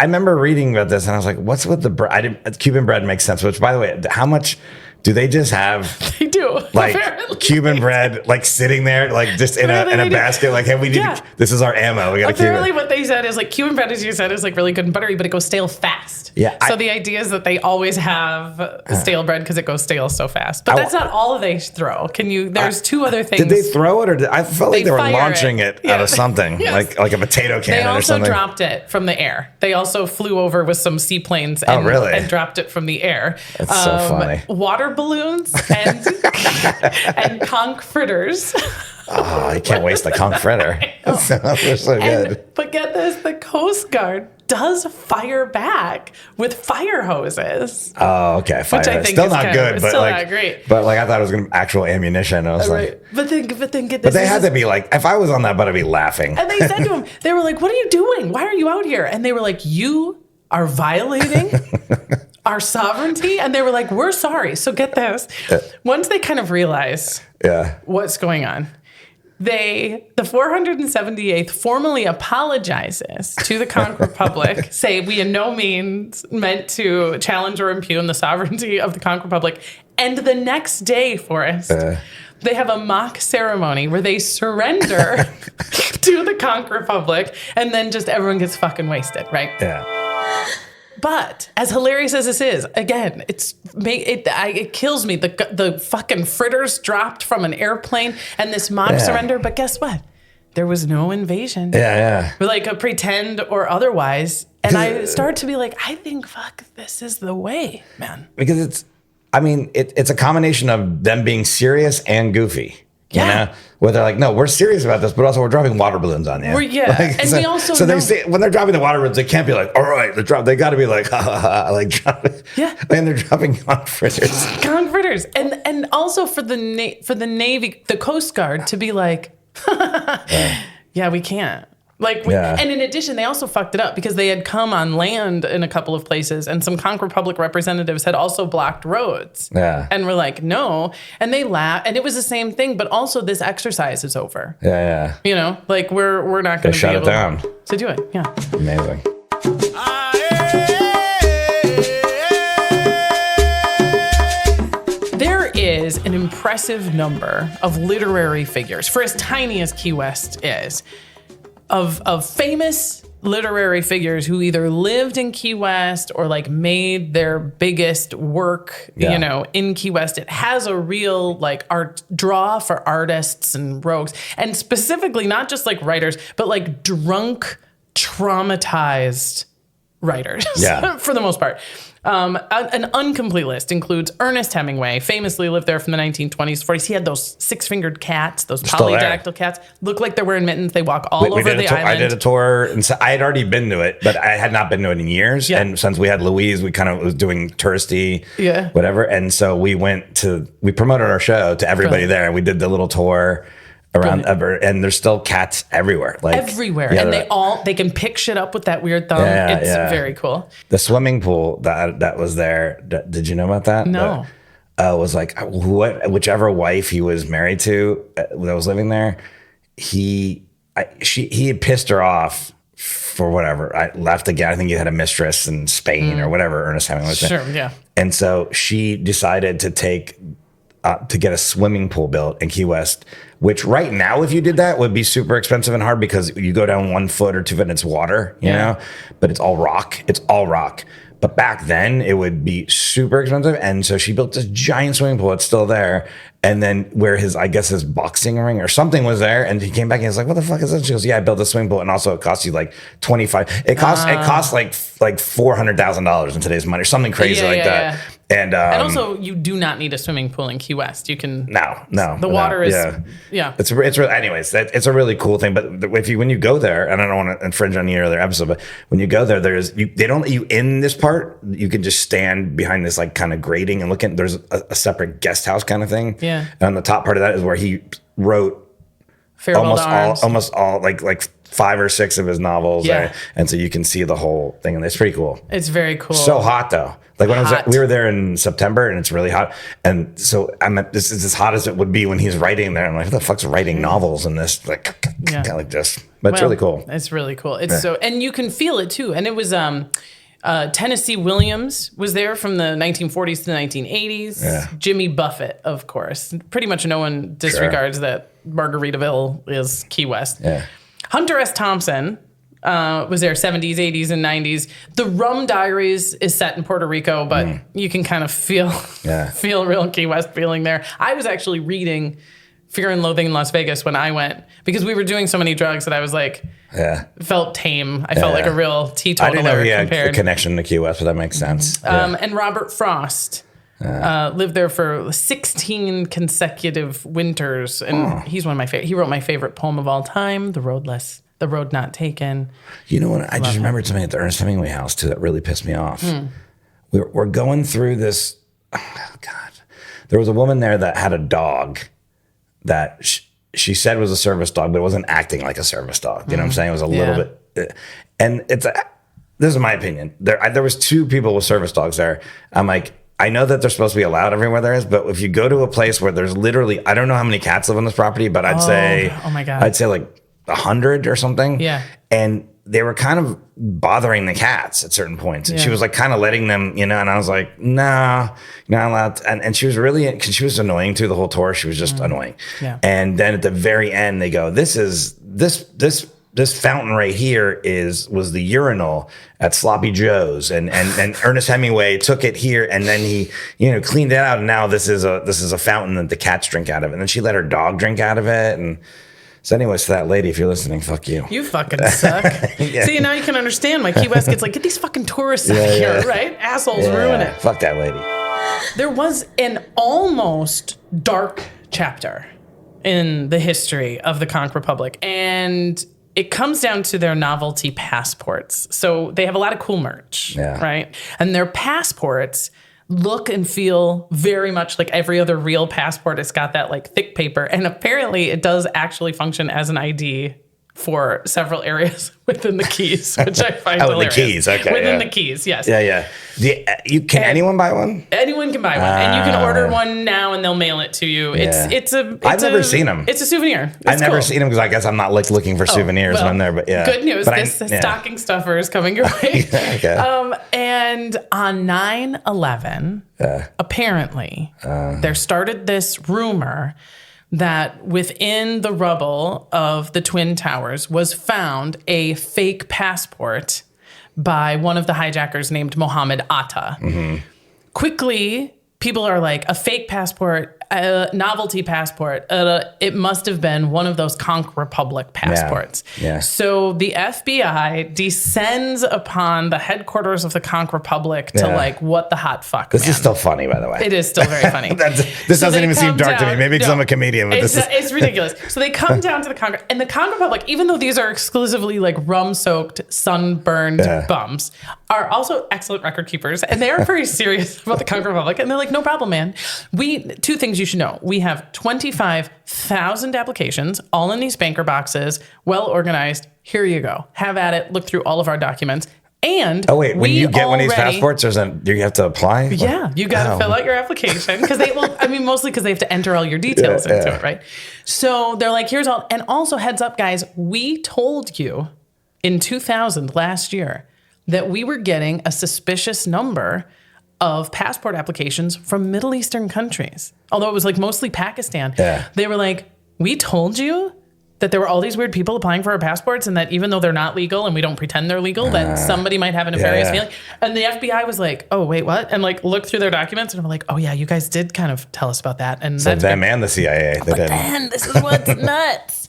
remember reading about this and I was like, what's with the bread? Cuban bread makes sense. Which, by the way, how much do they just have? They do. Like apparently. Cuban bread, like sitting there, like just in a basket. Like, hey, we need this is our ammo. We got to keep it. Apparently what they said is like Cuban bread, as you said, is like really good and buttery, but it goes stale fast. Yeah. So the idea is that they always have stale bread because it goes stale so fast. But that's not all they throw. There's two other things. Did they throw it or I felt like they were launching it out of something, like a potato cannon or something? They also dropped it from the air. They also flew over with some seaplanes and dropped it from the air. That's so funny. Water balloons and conch fritters. Oh, you can't waste the conch fritter. That sounds so good. But get this, the Coast Guard does fire back with fire hoses. Oh, okay. Fire which I think still is not good, but still like not great. But like I thought it was gonna be actual ammunition. I was like, but then get this. But they had to be like, if I was on that boat, I'd be laughing. And they said to him, they were like, "What are you doing? Why are you out here?" And they were like, "You are violating our sovereignty." And they were like, "We're sorry." So get this. Once they kind of realize what's going on, the 478th formally apologizes to the Conch Republic, say we in no means meant to challenge or impugn the sovereignty of the Conch Republic. And the next day, Forrest, they have a mock ceremony where they surrender to the Conch Republic, and then just everyone gets fucking wasted, right? Yeah. But as hilarious as this is, again, it kills me. The fucking fritters dropped from an airplane and this mock surrender. But guess what? There was no invasion. Yeah. Like a pretend or otherwise. And I start to be like, I think, fuck, this is the way, man. Because it's a combination of them being serious and goofy. You know? Where they're like, no, we're serious about this, but also we're dropping water balloons on you. And we also so know, they say, when they're dropping the water balloons, they can't be like, all right, they got to be like, ha ha ha, like dropping. Yeah. And they're dropping conch fritters. Conch fritters. And also for the Navy, the Coast Guard to be like, yeah, we can't. And in addition, they also fucked it up because they had come on land in a couple of places, and some Conch Republic representatives had also blocked roads. Yeah. And we're like, no. And they laughed, and it was the same thing, but also this exercise is over. Yeah. You know, like we're not going to be shut it able down to do it. Yeah. Amazing. There is an impressive number of literary figures, for as tiny as Key West is, of famous literary figures who either lived in Key West or like made their biggest work, you know, in Key West. It has a real like art draw for artists and rogues, and specifically not just like writers, but like drunk, traumatized writers for the most part. An incomplete list includes Ernest Hemingway, famously lived there from the 1920s, 40s. He had those six-fingered cats, those polydactyl cats. Look like they're wearing mittens. They walk all over the island. I did a tour, and so I had already been to it, but I had not been to it in years. Yeah. And since we had Louise, we kind of was doing touristy, whatever. And so we promoted our show to everybody there, and we did the little tour around and there's still cats everywhere, like everywhere, and they can pick shit up with that weird thumb. It's very cool. The swimming pool that was there, did you know about that? No. Was like whichever wife he was married to that was living there, he had pissed her off for whatever. I left again. I think he had a mistress in Spain or whatever. Ernest Hemingway was sure, yeah. And so she decided to get a swimming pool built in Key West, which right now, if you did that, would be super expensive and hard because you go down 1 foot or 2 foot and it's water, you know, but it's all rock. But back then it would be super expensive. And so she built this giant swimming pool. It's still there. And then where his boxing ring or something was there. And he came back and he was like, what the fuck is this? She goes, yeah, I built a swimming pool. And also it costs you like $25. It costs like $400,000 in today's money or something crazy that. Yeah. And also, you do not need a swimming pool in Key West. You can the water is It's really, anyways. It's a really cool thing. But when you go there, and I don't want to infringe on any other episode, but when you go there, they don't let you in this part. You can just stand behind this like kind of grating and look at. There's a separate guest house kind of thing. Yeah. And on the top part of that is where he wrote almost all like 5 or 6 of his novels. Yeah. And so you can see the whole thing, and it's pretty cool. It's very cool. So hot though. Like when we were there in September, and it's really hot. And so this is as hot as it would be when he's writing there. I'm like, who the fuck's writing novels in this? Like this. But it's really cool. It's really cool. It's and you can feel it too. And it was Tennessee Williams was there from the 1940s to the 1980s. Yeah. Jimmy Buffett, of course. Pretty much no one disregards that Margaritaville is Key West. Yeah. Hunter S. Thompson was there 70s, 80s, and 90s. The Rum Diaries is set in Puerto Rico, but you can kind of feel real Key West feeling there. I was actually reading Fear and Loathing in Las Vegas when I went because we were doing so many drugs that I was like, felt tame. I felt like a real teetotaler. I didn't know he had a connection to Key West, but that makes sense. And Robert Frost lived there for 16 consecutive winters, and he's one of my favorite. He wrote my favorite poem of all time, The Road Not Taken. You know what? I just remembered something at the Ernest Hemingway house too that really pissed me off. We're going through this. Oh God, there was a woman there that had a dog that she said was a service dog, but it wasn't acting like a service dog. You know what I'm saying? It was a little bit, and this is my opinion. There was 2 people with service dogs there. I'm like, I know that they're supposed to be allowed everywhere there is, but if you go to a place where there's literally, I don't know how many cats live on this property, but I'd say, oh my God, I'd say like 100 or something. Yeah. And they were kind of bothering the cats at certain points. And she was like kind of letting them, and I was like, nah, you're not allowed to. And she was really, because she was annoying too the whole tour. She was just annoying. Yeah. And then at the very end, they go, this fountain right here was the urinal at Sloppy Joe's. And Ernest Hemingway took it here and then he, cleaned it out. And now this is a fountain that the cats drink out of. And then she let her dog drink out of it. And so anyways, to that lady, if you're listening, fuck you. You fucking suck. See, now you can understand why Key West gets like, get these fucking tourists out here, right? Assholes ruin it. Fuck that lady. There was an almost dark chapter in the history of the Conch Republic. And it comes down to their novelty passports. So they have a lot of cool merch, right? And their passports look and feel very much like every other real passport. It's got that like thick paper. And apparently it does actually function as an ID for several areas within the Keys, which I find hilarious. The Keys, okay. Within the Keys, yes. Yeah. Can anyone buy one? Anyone can buy one, and you can order one now, and they'll mail it to you. I've never seen them. It's a souvenir. I've never seen them because I guess I'm not like looking for souvenirs when I'm there. But good news, this stocking stuffer is coming your way. Okay. And on 9/11, apparently, there started this rumor that within the rubble of the Twin Towers was found a fake passport by one of the hijackers named Mohammed Atta. Mm-hmm. Quickly, people are like, a fake passport, a novelty passport. It must have been one of those Conch Republic passports. Yeah. So the FBI descends upon the headquarters of the Conch Republic to like, what the hot fuck, This is still funny, by the way. It is still very funny. This doesn't even seem dark to me. Maybe because I'm a comedian, but it's ridiculous. So they come down to the Conch, and the Conch Republic, even though these are exclusively like rum-soaked, sunburned bums, are also excellent record keepers, and they are very serious about the Conch Republic. And they're like, no problem, man. Two things you should know. We have 25,000 applications, all in these banker boxes, well organized. Here you go. Have at it. Look through all of our documents. And when you get one of these passports, do you have to to apply? Yeah, you got to fill out your application because mostly because they have to enter all your details into it, right? So they're like, here's all, and also heads up, guys, we told you in 2000 last year that we were getting a suspicious number of passport applications from Middle Eastern countries. Although it was like mostly Pakistan. Yeah. They were like, we told you that there were all these weird people applying for our passports and that even though they're not legal and we don't pretend they're legal, that somebody might have a nefarious feeling. And the FBI was like, oh, wait, what? And like looked through their documents and were like, oh yeah, you guys did kind of tell us about that. And so them and the CIA. But then this is what's nuts.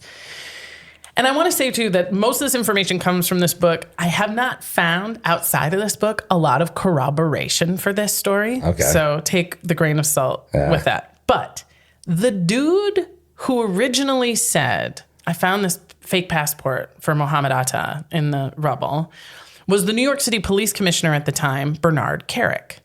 And I want to say, too, that most of this information comes from this book. I have not found, outside of this book, a lot of corroboration for this story. Okay. So take the grain of salt with that. But the dude who originally said, I found this fake passport for Mohammed Atta in the rubble, was the New York City police commissioner at the time, Bernard Carrick.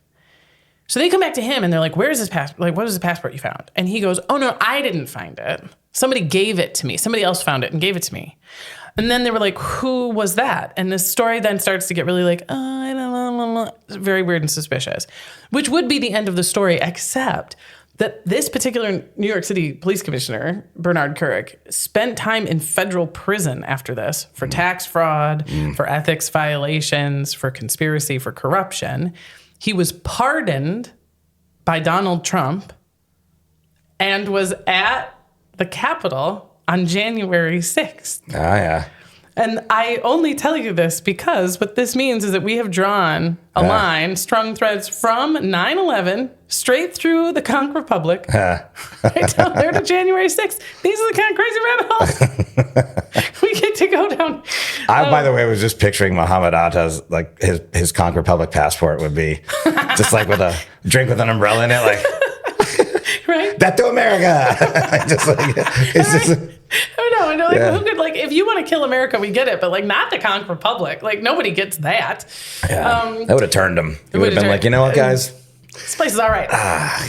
So they come back to him and they're like, where's this passport? Like, what is the passport you found? And he goes, oh, no, I didn't find it. Somebody gave it to me. Somebody else found it and gave it to me. And then they were like, who was that? And the story then starts to get really like, oh, I don't know. Very weird and suspicious, which would be the end of the story, except that this particular New York City police commissioner, Bernard Carrick, spent time in federal prison after this for tax fraud, for ethics violations, for conspiracy, for corruption. He was pardoned by Donald Trump and was at the Capitol on January 6th. Oh, yeah. And I only tell you this because what this means is that we have drawn a line, strung threads from 9/11 straight through the Conch Republic, right down there to January 6th. These are the kind of crazy rabbit holes we get to go down. I, by the way, was just picturing Mohammed Atta's, like, his Conch Republic passport would be just like with a drink with an umbrella in it, like... Right? Death to America. Just like, it's just. I know. Like, who could, like, if you want to kill America, we get it, but like, not the Conch Republic. Like, nobody gets that. Yeah. That would have turned him. He would have been like, you know what, guys? This place is all right.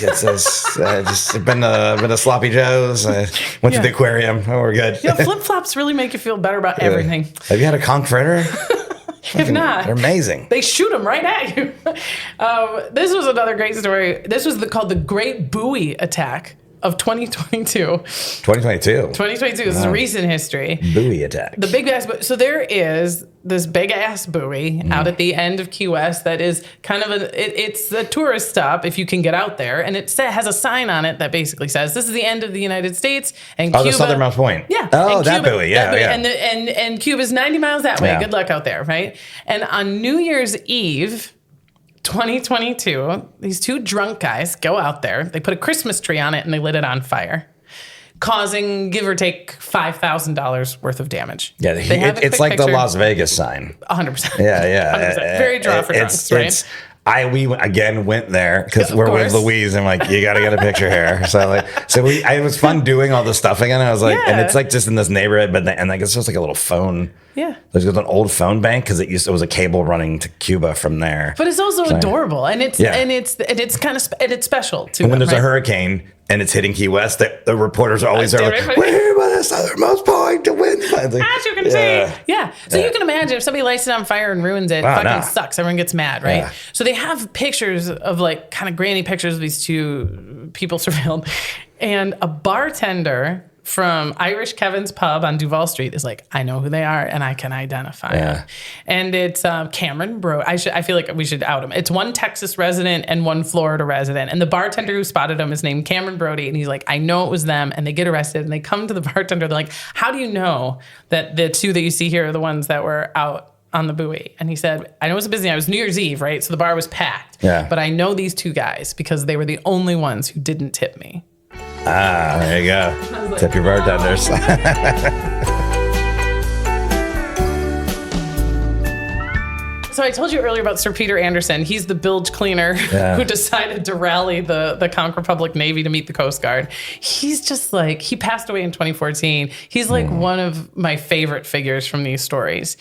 It's just been a sloppy Joe's. I went to the aquarium. Oh, we're good. Flip flops really make you feel better about everything. Have you had a conch fritter? If not, they're amazing. They shoot them right at you. This was another great story. This was called the Great Buoy Attack of 2022. 2022. This is recent history. Buoy attack. The big ass. So there is this big ass buoy out at the end of Key West that is kind of it's a tourist stop if you can get out there, and it has a sign on it that basically says this is the end of the United States and Cuba. The southernmost point. Yeah. Oh, that buoy. Yeah, buoy. yeah. And Cuba's 90 miles that way. Yeah. Good luck out there, right? And on New Year's Eve, 2022, these two drunk guys go out there. They put a Christmas tree on it and they lit it on fire, causing, give or take, $5,000 worth of damage. Yeah, it's like the Las Vegas sign. 100%. Yeah. 100%. Very draw for drunks, right? we again went there because Of we're with course. Louise. And like, you got to get a picture here. So it was fun doing all this stuff again. I was like, and Yeah. it's like just in this neighborhood, and like it's just like a little phone. Yeah. There's an old phone bank because it was a cable running to Cuba from there. But it's also adorable, and it's kind of it's special too. And when there's a hurricane and it's hitting Key West, the reporters are always there like, we're here by the southernmost point to win. As you can see. Yeah. So you can imagine if somebody lights it on fire and ruins it, sucks. Everyone gets mad, right? Yeah. So they have pictures of like kind of grainy pictures of these two people surveilled. And a bartender from Irish Kevin's Pub on Duval Street is like, I know who they are and I can identify them. And it's Cameron Brody. I feel like we should out him. It's one Texas resident and one Florida resident. And the bartender who spotted him is named Cameron Brody. And he's like, I know it was them. And they get arrested and they come to the bartender. They're like, how do you know that the two that you see here are the ones that were out on the buoy? And he said, I know it was a busy night. It was New Year's Eve, right? So the bar was packed. Yeah. But I know these two guys because they were the only ones who didn't tip me. There you go. Tip your bartenders. So I told you earlier about Sir Peter Anderson. He's the bilge cleaner who decided to rally the Conch Republic Navy to meet the Coast Guard. He's just like, he passed away in 2014. He's like one of my favorite figures from these stories.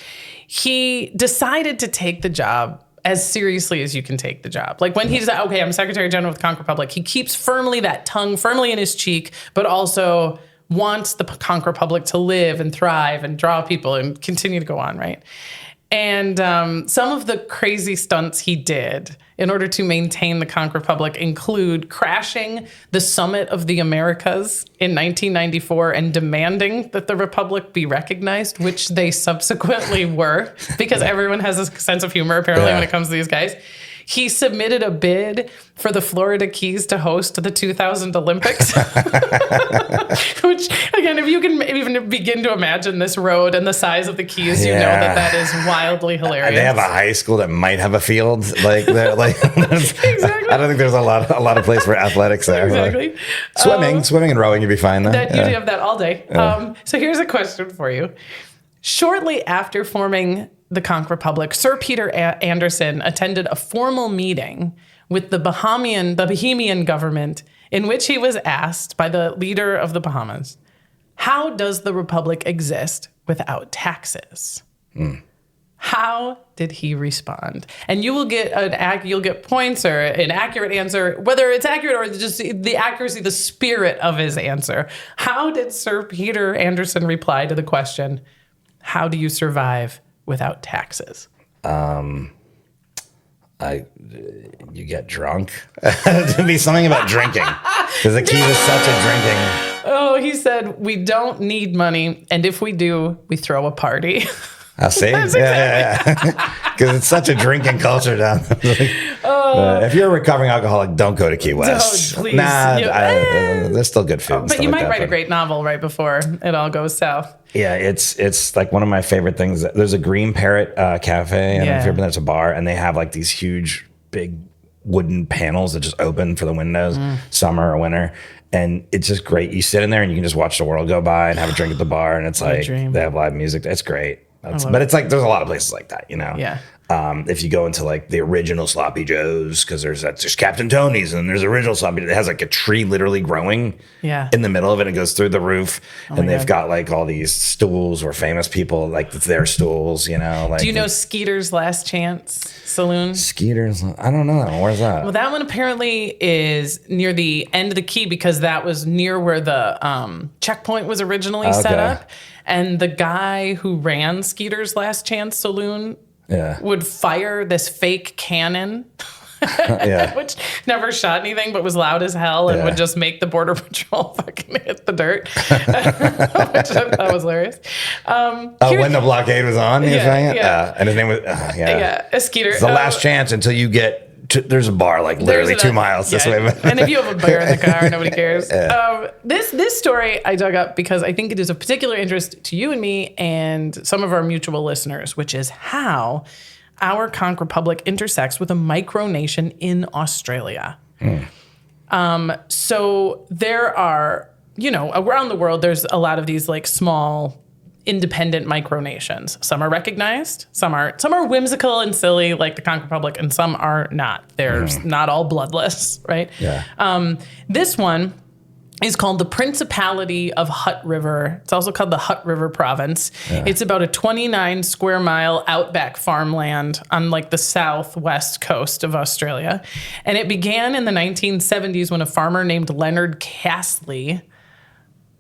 He decided to take the job as seriously as you can take the job. Like when he's okay, I'm Secretary General of the Conch Republic, he keeps that tongue firmly in his cheek, but also wants the Conch Republic to live and thrive and draw people and continue to go on, right? And some of the crazy stunts he did in order to maintain the Conch Republic include crashing the Summit of the Americas in 1994 and demanding that the Republic be recognized, which they subsequently were, because everyone has a sense of humor, apparently, when it comes to these guys. He submitted a bid for the Florida Keys to host the 2000 Olympics. Which, again, if you can even begin to imagine this road and the size of the Keys, you know that is wildly hilarious. They have a high school that might have a field. Like, Exactly. I don't think there's a lot of place for athletics there. Exactly. Swimming and rowing, you'd be fine then. You'd have that all day. So here's a question for you. Shortly after forming the Conch Republic, Sir Peter Anderson attended a formal meeting with the Bahamian government in which he was asked by the leader of the Bahamas, how does the Republic exist without taxes? How did he respond? And you will get points or an accurate answer, whether it's accurate or just the accuracy, the spirit of his answer. How did Sir Peter Anderson reply to the question, how do you survive without taxes? You get drunk. It'd be something about drinking, because the key is such a drinking. Oh, he said, we don't need money, and if we do, we throw a party. I'll see. Because it's such a drinking culture down there. If you're a recovering alcoholic, don't go to Key West. Please. There's still good food. But you might write a great novel right before it all goes south. Yeah, it's like one of my favorite things. There's a Green Parrot cafe, and if you've been there, it's a bar, and they have like these huge, big wooden panels that just open for the windows, summer or winter. And it's just great. You sit in there and you can just watch the world go by and have a drink at the bar, and it's like they have live music. It's great. But it's like there's a lot of places like that, you know. Yeah. If you go into like the original Sloppy Joe's, because there's Captain Tony's and there's original Sloppy. It has like a tree literally growing in the middle of it. It goes through the roof, and they've got like all these stools where famous people like their stools, you know. Like, do you know Skeeter's Last Chance Saloon? Skeeter's? I don't know that one. Where's that? Well, that one apparently is near the end of the key, because that was near where the checkpoint was originally set up. And the guy who ran Skeeter's Last Chance Saloon would fire this fake cannon, which never shot anything but was loud as hell and would just make the Border Patrol fucking hit the dirt, which I thought was hilarious. When the blockade was on, you're saying it? And his name was, a Skeeter. It's the last chance until you get there's a bar like literally 2 miles this way. And if you have a bear in the car, nobody cares. This story I dug up because I think it is of particular interest to you and me and some of our mutual listeners, which is how our Conch Republic intersects with a micronation in Australia. So there are, around the world, there's a lot of these like small independent micronations. Some are recognized, some are whimsical and silly, like the Conch Republic, and some are not. They're not all bloodless, right? Yeah. This one is called the Principality of Hutt River. It's also called the Hutt River Province. Yeah. It's about a 29 square mile outback farmland on like the southwest coast of Australia. And it began in the 1970s when a farmer named Leonard Castley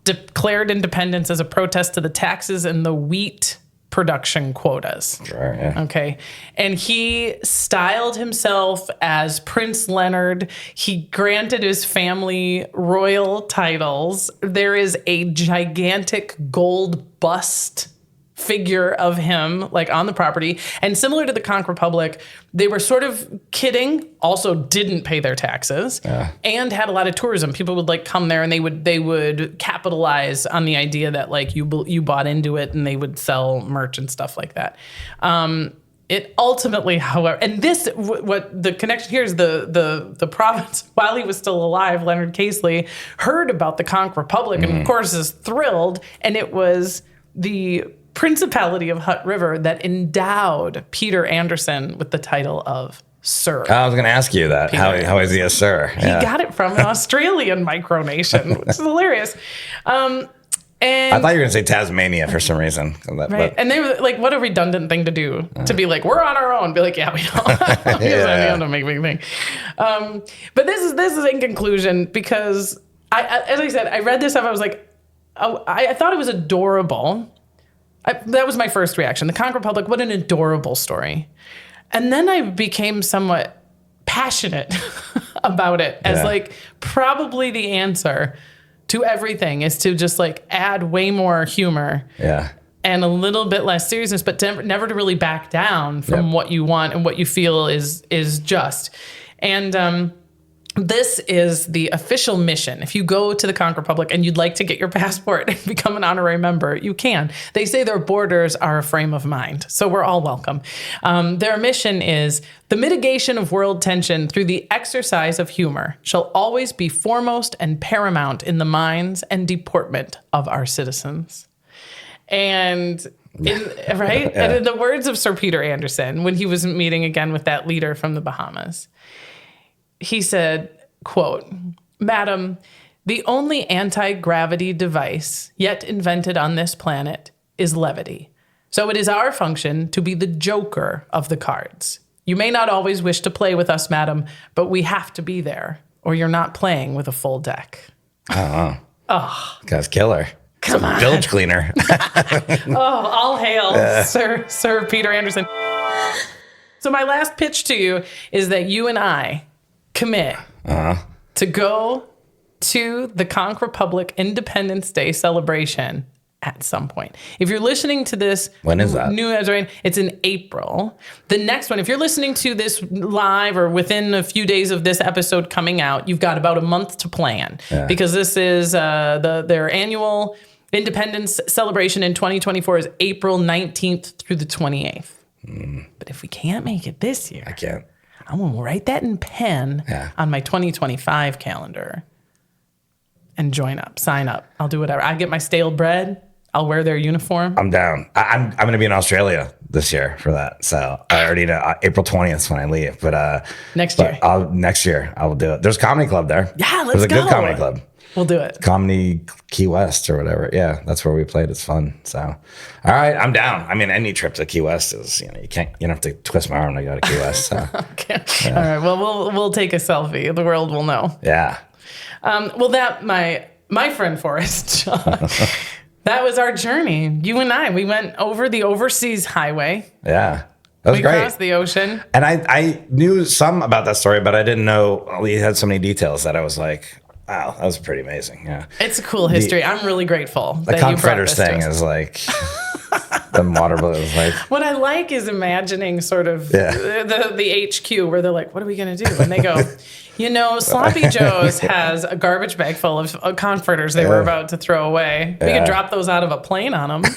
declared independence as a protest to the taxes and the wheat production quotas. Sure, yeah. Okay. And he styled himself as Prince Leonard. He granted his family royal titles. There is a gigantic gold bust figure of him like on the property. And similar to the Conch Republic, they were sort of kidding, also didn't pay their taxes, and had a lot of tourism. People would like come there and they would capitalize on the idea that like you bought into it, and they would sell merch and stuff like that. It ultimately, however, and this, what the connection here is the province, while he was still alive, Leonard Castley heard about the Conch Republic and of course is thrilled. And it was the Principality of Hutt River that endowed Peter Anderson with the title of Sir. I was going to ask you that. How is he a Sir? He got it from an Australian micronation, which is hilarious. And I thought you were going to say Tasmania for some reason. Right. And they were like, what a redundant thing to do, to be like, we're on our own. Be like, yeah, we don't. Don't make a big thing. But this is in conclusion, because as I said, I read this up. I was like, I thought it was adorable. That was my first reaction. The Conch Republic, what an adorable story. And then I became somewhat passionate about it as like probably the answer to everything is to just like add way more humor and a little bit less seriousness, but never to really back down from what you want and what you feel is just. And this is the official mission. If you go to the Conch Republic and you'd like to get your passport and become an honorary member, you can. They say their borders are a frame of mind, so we're all welcome. Their mission is the mitigation of world tension through the exercise of humor shall always be foremost and paramount in the minds and deportment of our citizens. And And in the words of Sir Peter Anderson, when he was meeting again with that leader from the Bahamas, he said, quote, "Madam, the only anti-gravity device yet invented on this planet is levity. So it is our function to be the joker of the cards. You may not always wish to play with us, madam, but we have to be there, or you're not playing with a full deck." Oh. Guy's killer. Come on. Bilge cleaner. All hail, Sir Peter Anderson. So my last pitch to you is that you and I commit to go to the Conch Republic Independence Day celebration at some point. If you're listening to this, when is that? It's in April. The next one, if you're listening to this live or within a few days of this episode coming out, you've got about a month to plan because this is their annual Independence celebration in 2024 is April 19th through the 28th. But if we can't make it this year, I can't. I'm going to write that in pen on my 2025 calendar and join up, sign up. I'll do whatever. I get my stale bread. I'll wear their uniform. I'm down. I'm going to be in Australia this year for that. So I already know April 20th is when I leave. But next year I will do it. There's a comedy club there. Yeah, There's a good comedy club. We'll do it. Comedy Key West or whatever. Yeah, that's where we played. It's fun. So, all right, I'm down. I mean, any trip to Key West is, you don't have to twist my arm to go to Key West. So. Okay. Yeah. All right. Well, we'll take a selfie. The world will know. Yeah. Well, that my friend Forrest, that was our journey. You and I, we went over the overseas highway. Yeah. That was great. We crossed the ocean. And I knew some about that story, but I didn't know he had so many details that I was like, wow, that was pretty amazing. Yeah. It's a cool history. I'm really grateful. The Confederates thing is like the water balloon is like. What I like is imagining sort of the HQ where they're like, what are we going to do? And they go, Sloppy Joe's has a garbage bag full of comforters they were about to throw away. We could drop those out of a plane on them.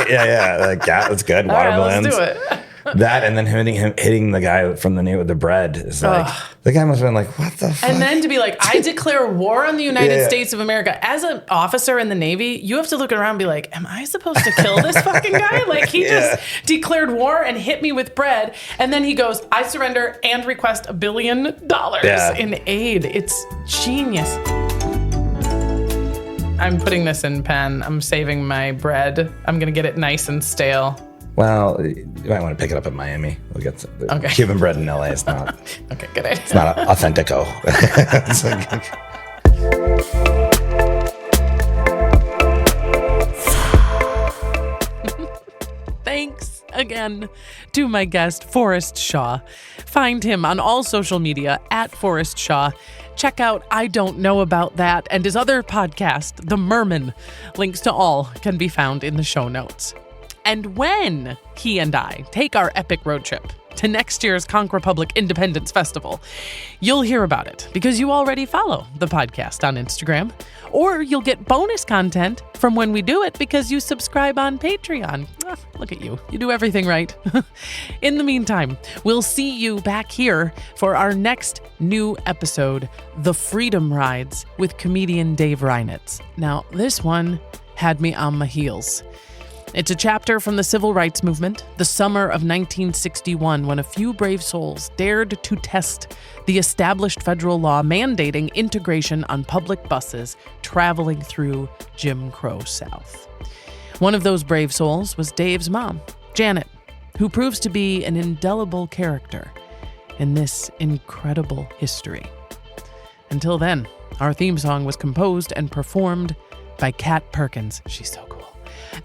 Yeah. Like, that's good. Water balloons. Let's do it. That and then hitting the guy from the knee with the bread is like, the guy must have been like, what the fuck? And then to be like, I declare war on the United States of America. As an officer in the Navy, you have to look around and be like, am I supposed to kill this fucking guy? Like, he just declared war and hit me with bread. And then he goes, I surrender and request $1 billion in aid. It's genius. I'm putting this in pen. I'm saving my bread. I'm going to get it nice and stale. Well, you might want to pick it up in Miami. We'll get some, Cuban bread in LA. It's not. Okay, good idea. It's not authentico. It's like, thanks again to my guest, Forrest Shaw. Find him on all social media at Forrest Shaw. Check out I Don't Know About That and his other podcast, The Mermen. Links to all can be found in the show notes. And when he and I take our epic road trip to next year's Conch Republic Independence Festival, you'll hear about it because you already follow the podcast on Instagram, or you'll get bonus content from when we do it because you subscribe on Patreon. Look at you. You do everything right. In the meantime, we'll see you back here for our next new episode, The Freedom Rides with comedian Dave Reinitz. Now, this one had me on my heels. It's a chapter from the Civil Rights Movement, the summer of 1961, when a few brave souls dared to test the established federal law mandating integration on public buses traveling through Jim Crow South. One of those brave souls was Dave's mom, Janet, who proves to be an indelible character in this incredible history. Until then, our theme song was composed and performed by Kat Perkins. She's so cool.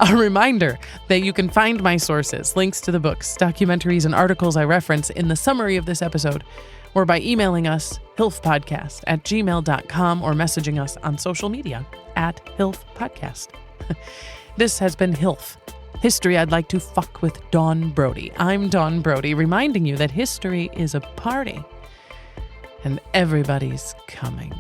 A reminder that you can find my sources, links to the books, documentaries, and articles I reference in the summary of this episode, or by emailing us, hilfpodcast@gmail.com, or messaging us on social media @hilfpodcast. This has been Hilf, History I'd Like to Fuck with Dawn Brody. I'm Dawn Brody, reminding you that history is a party, and everybody's coming.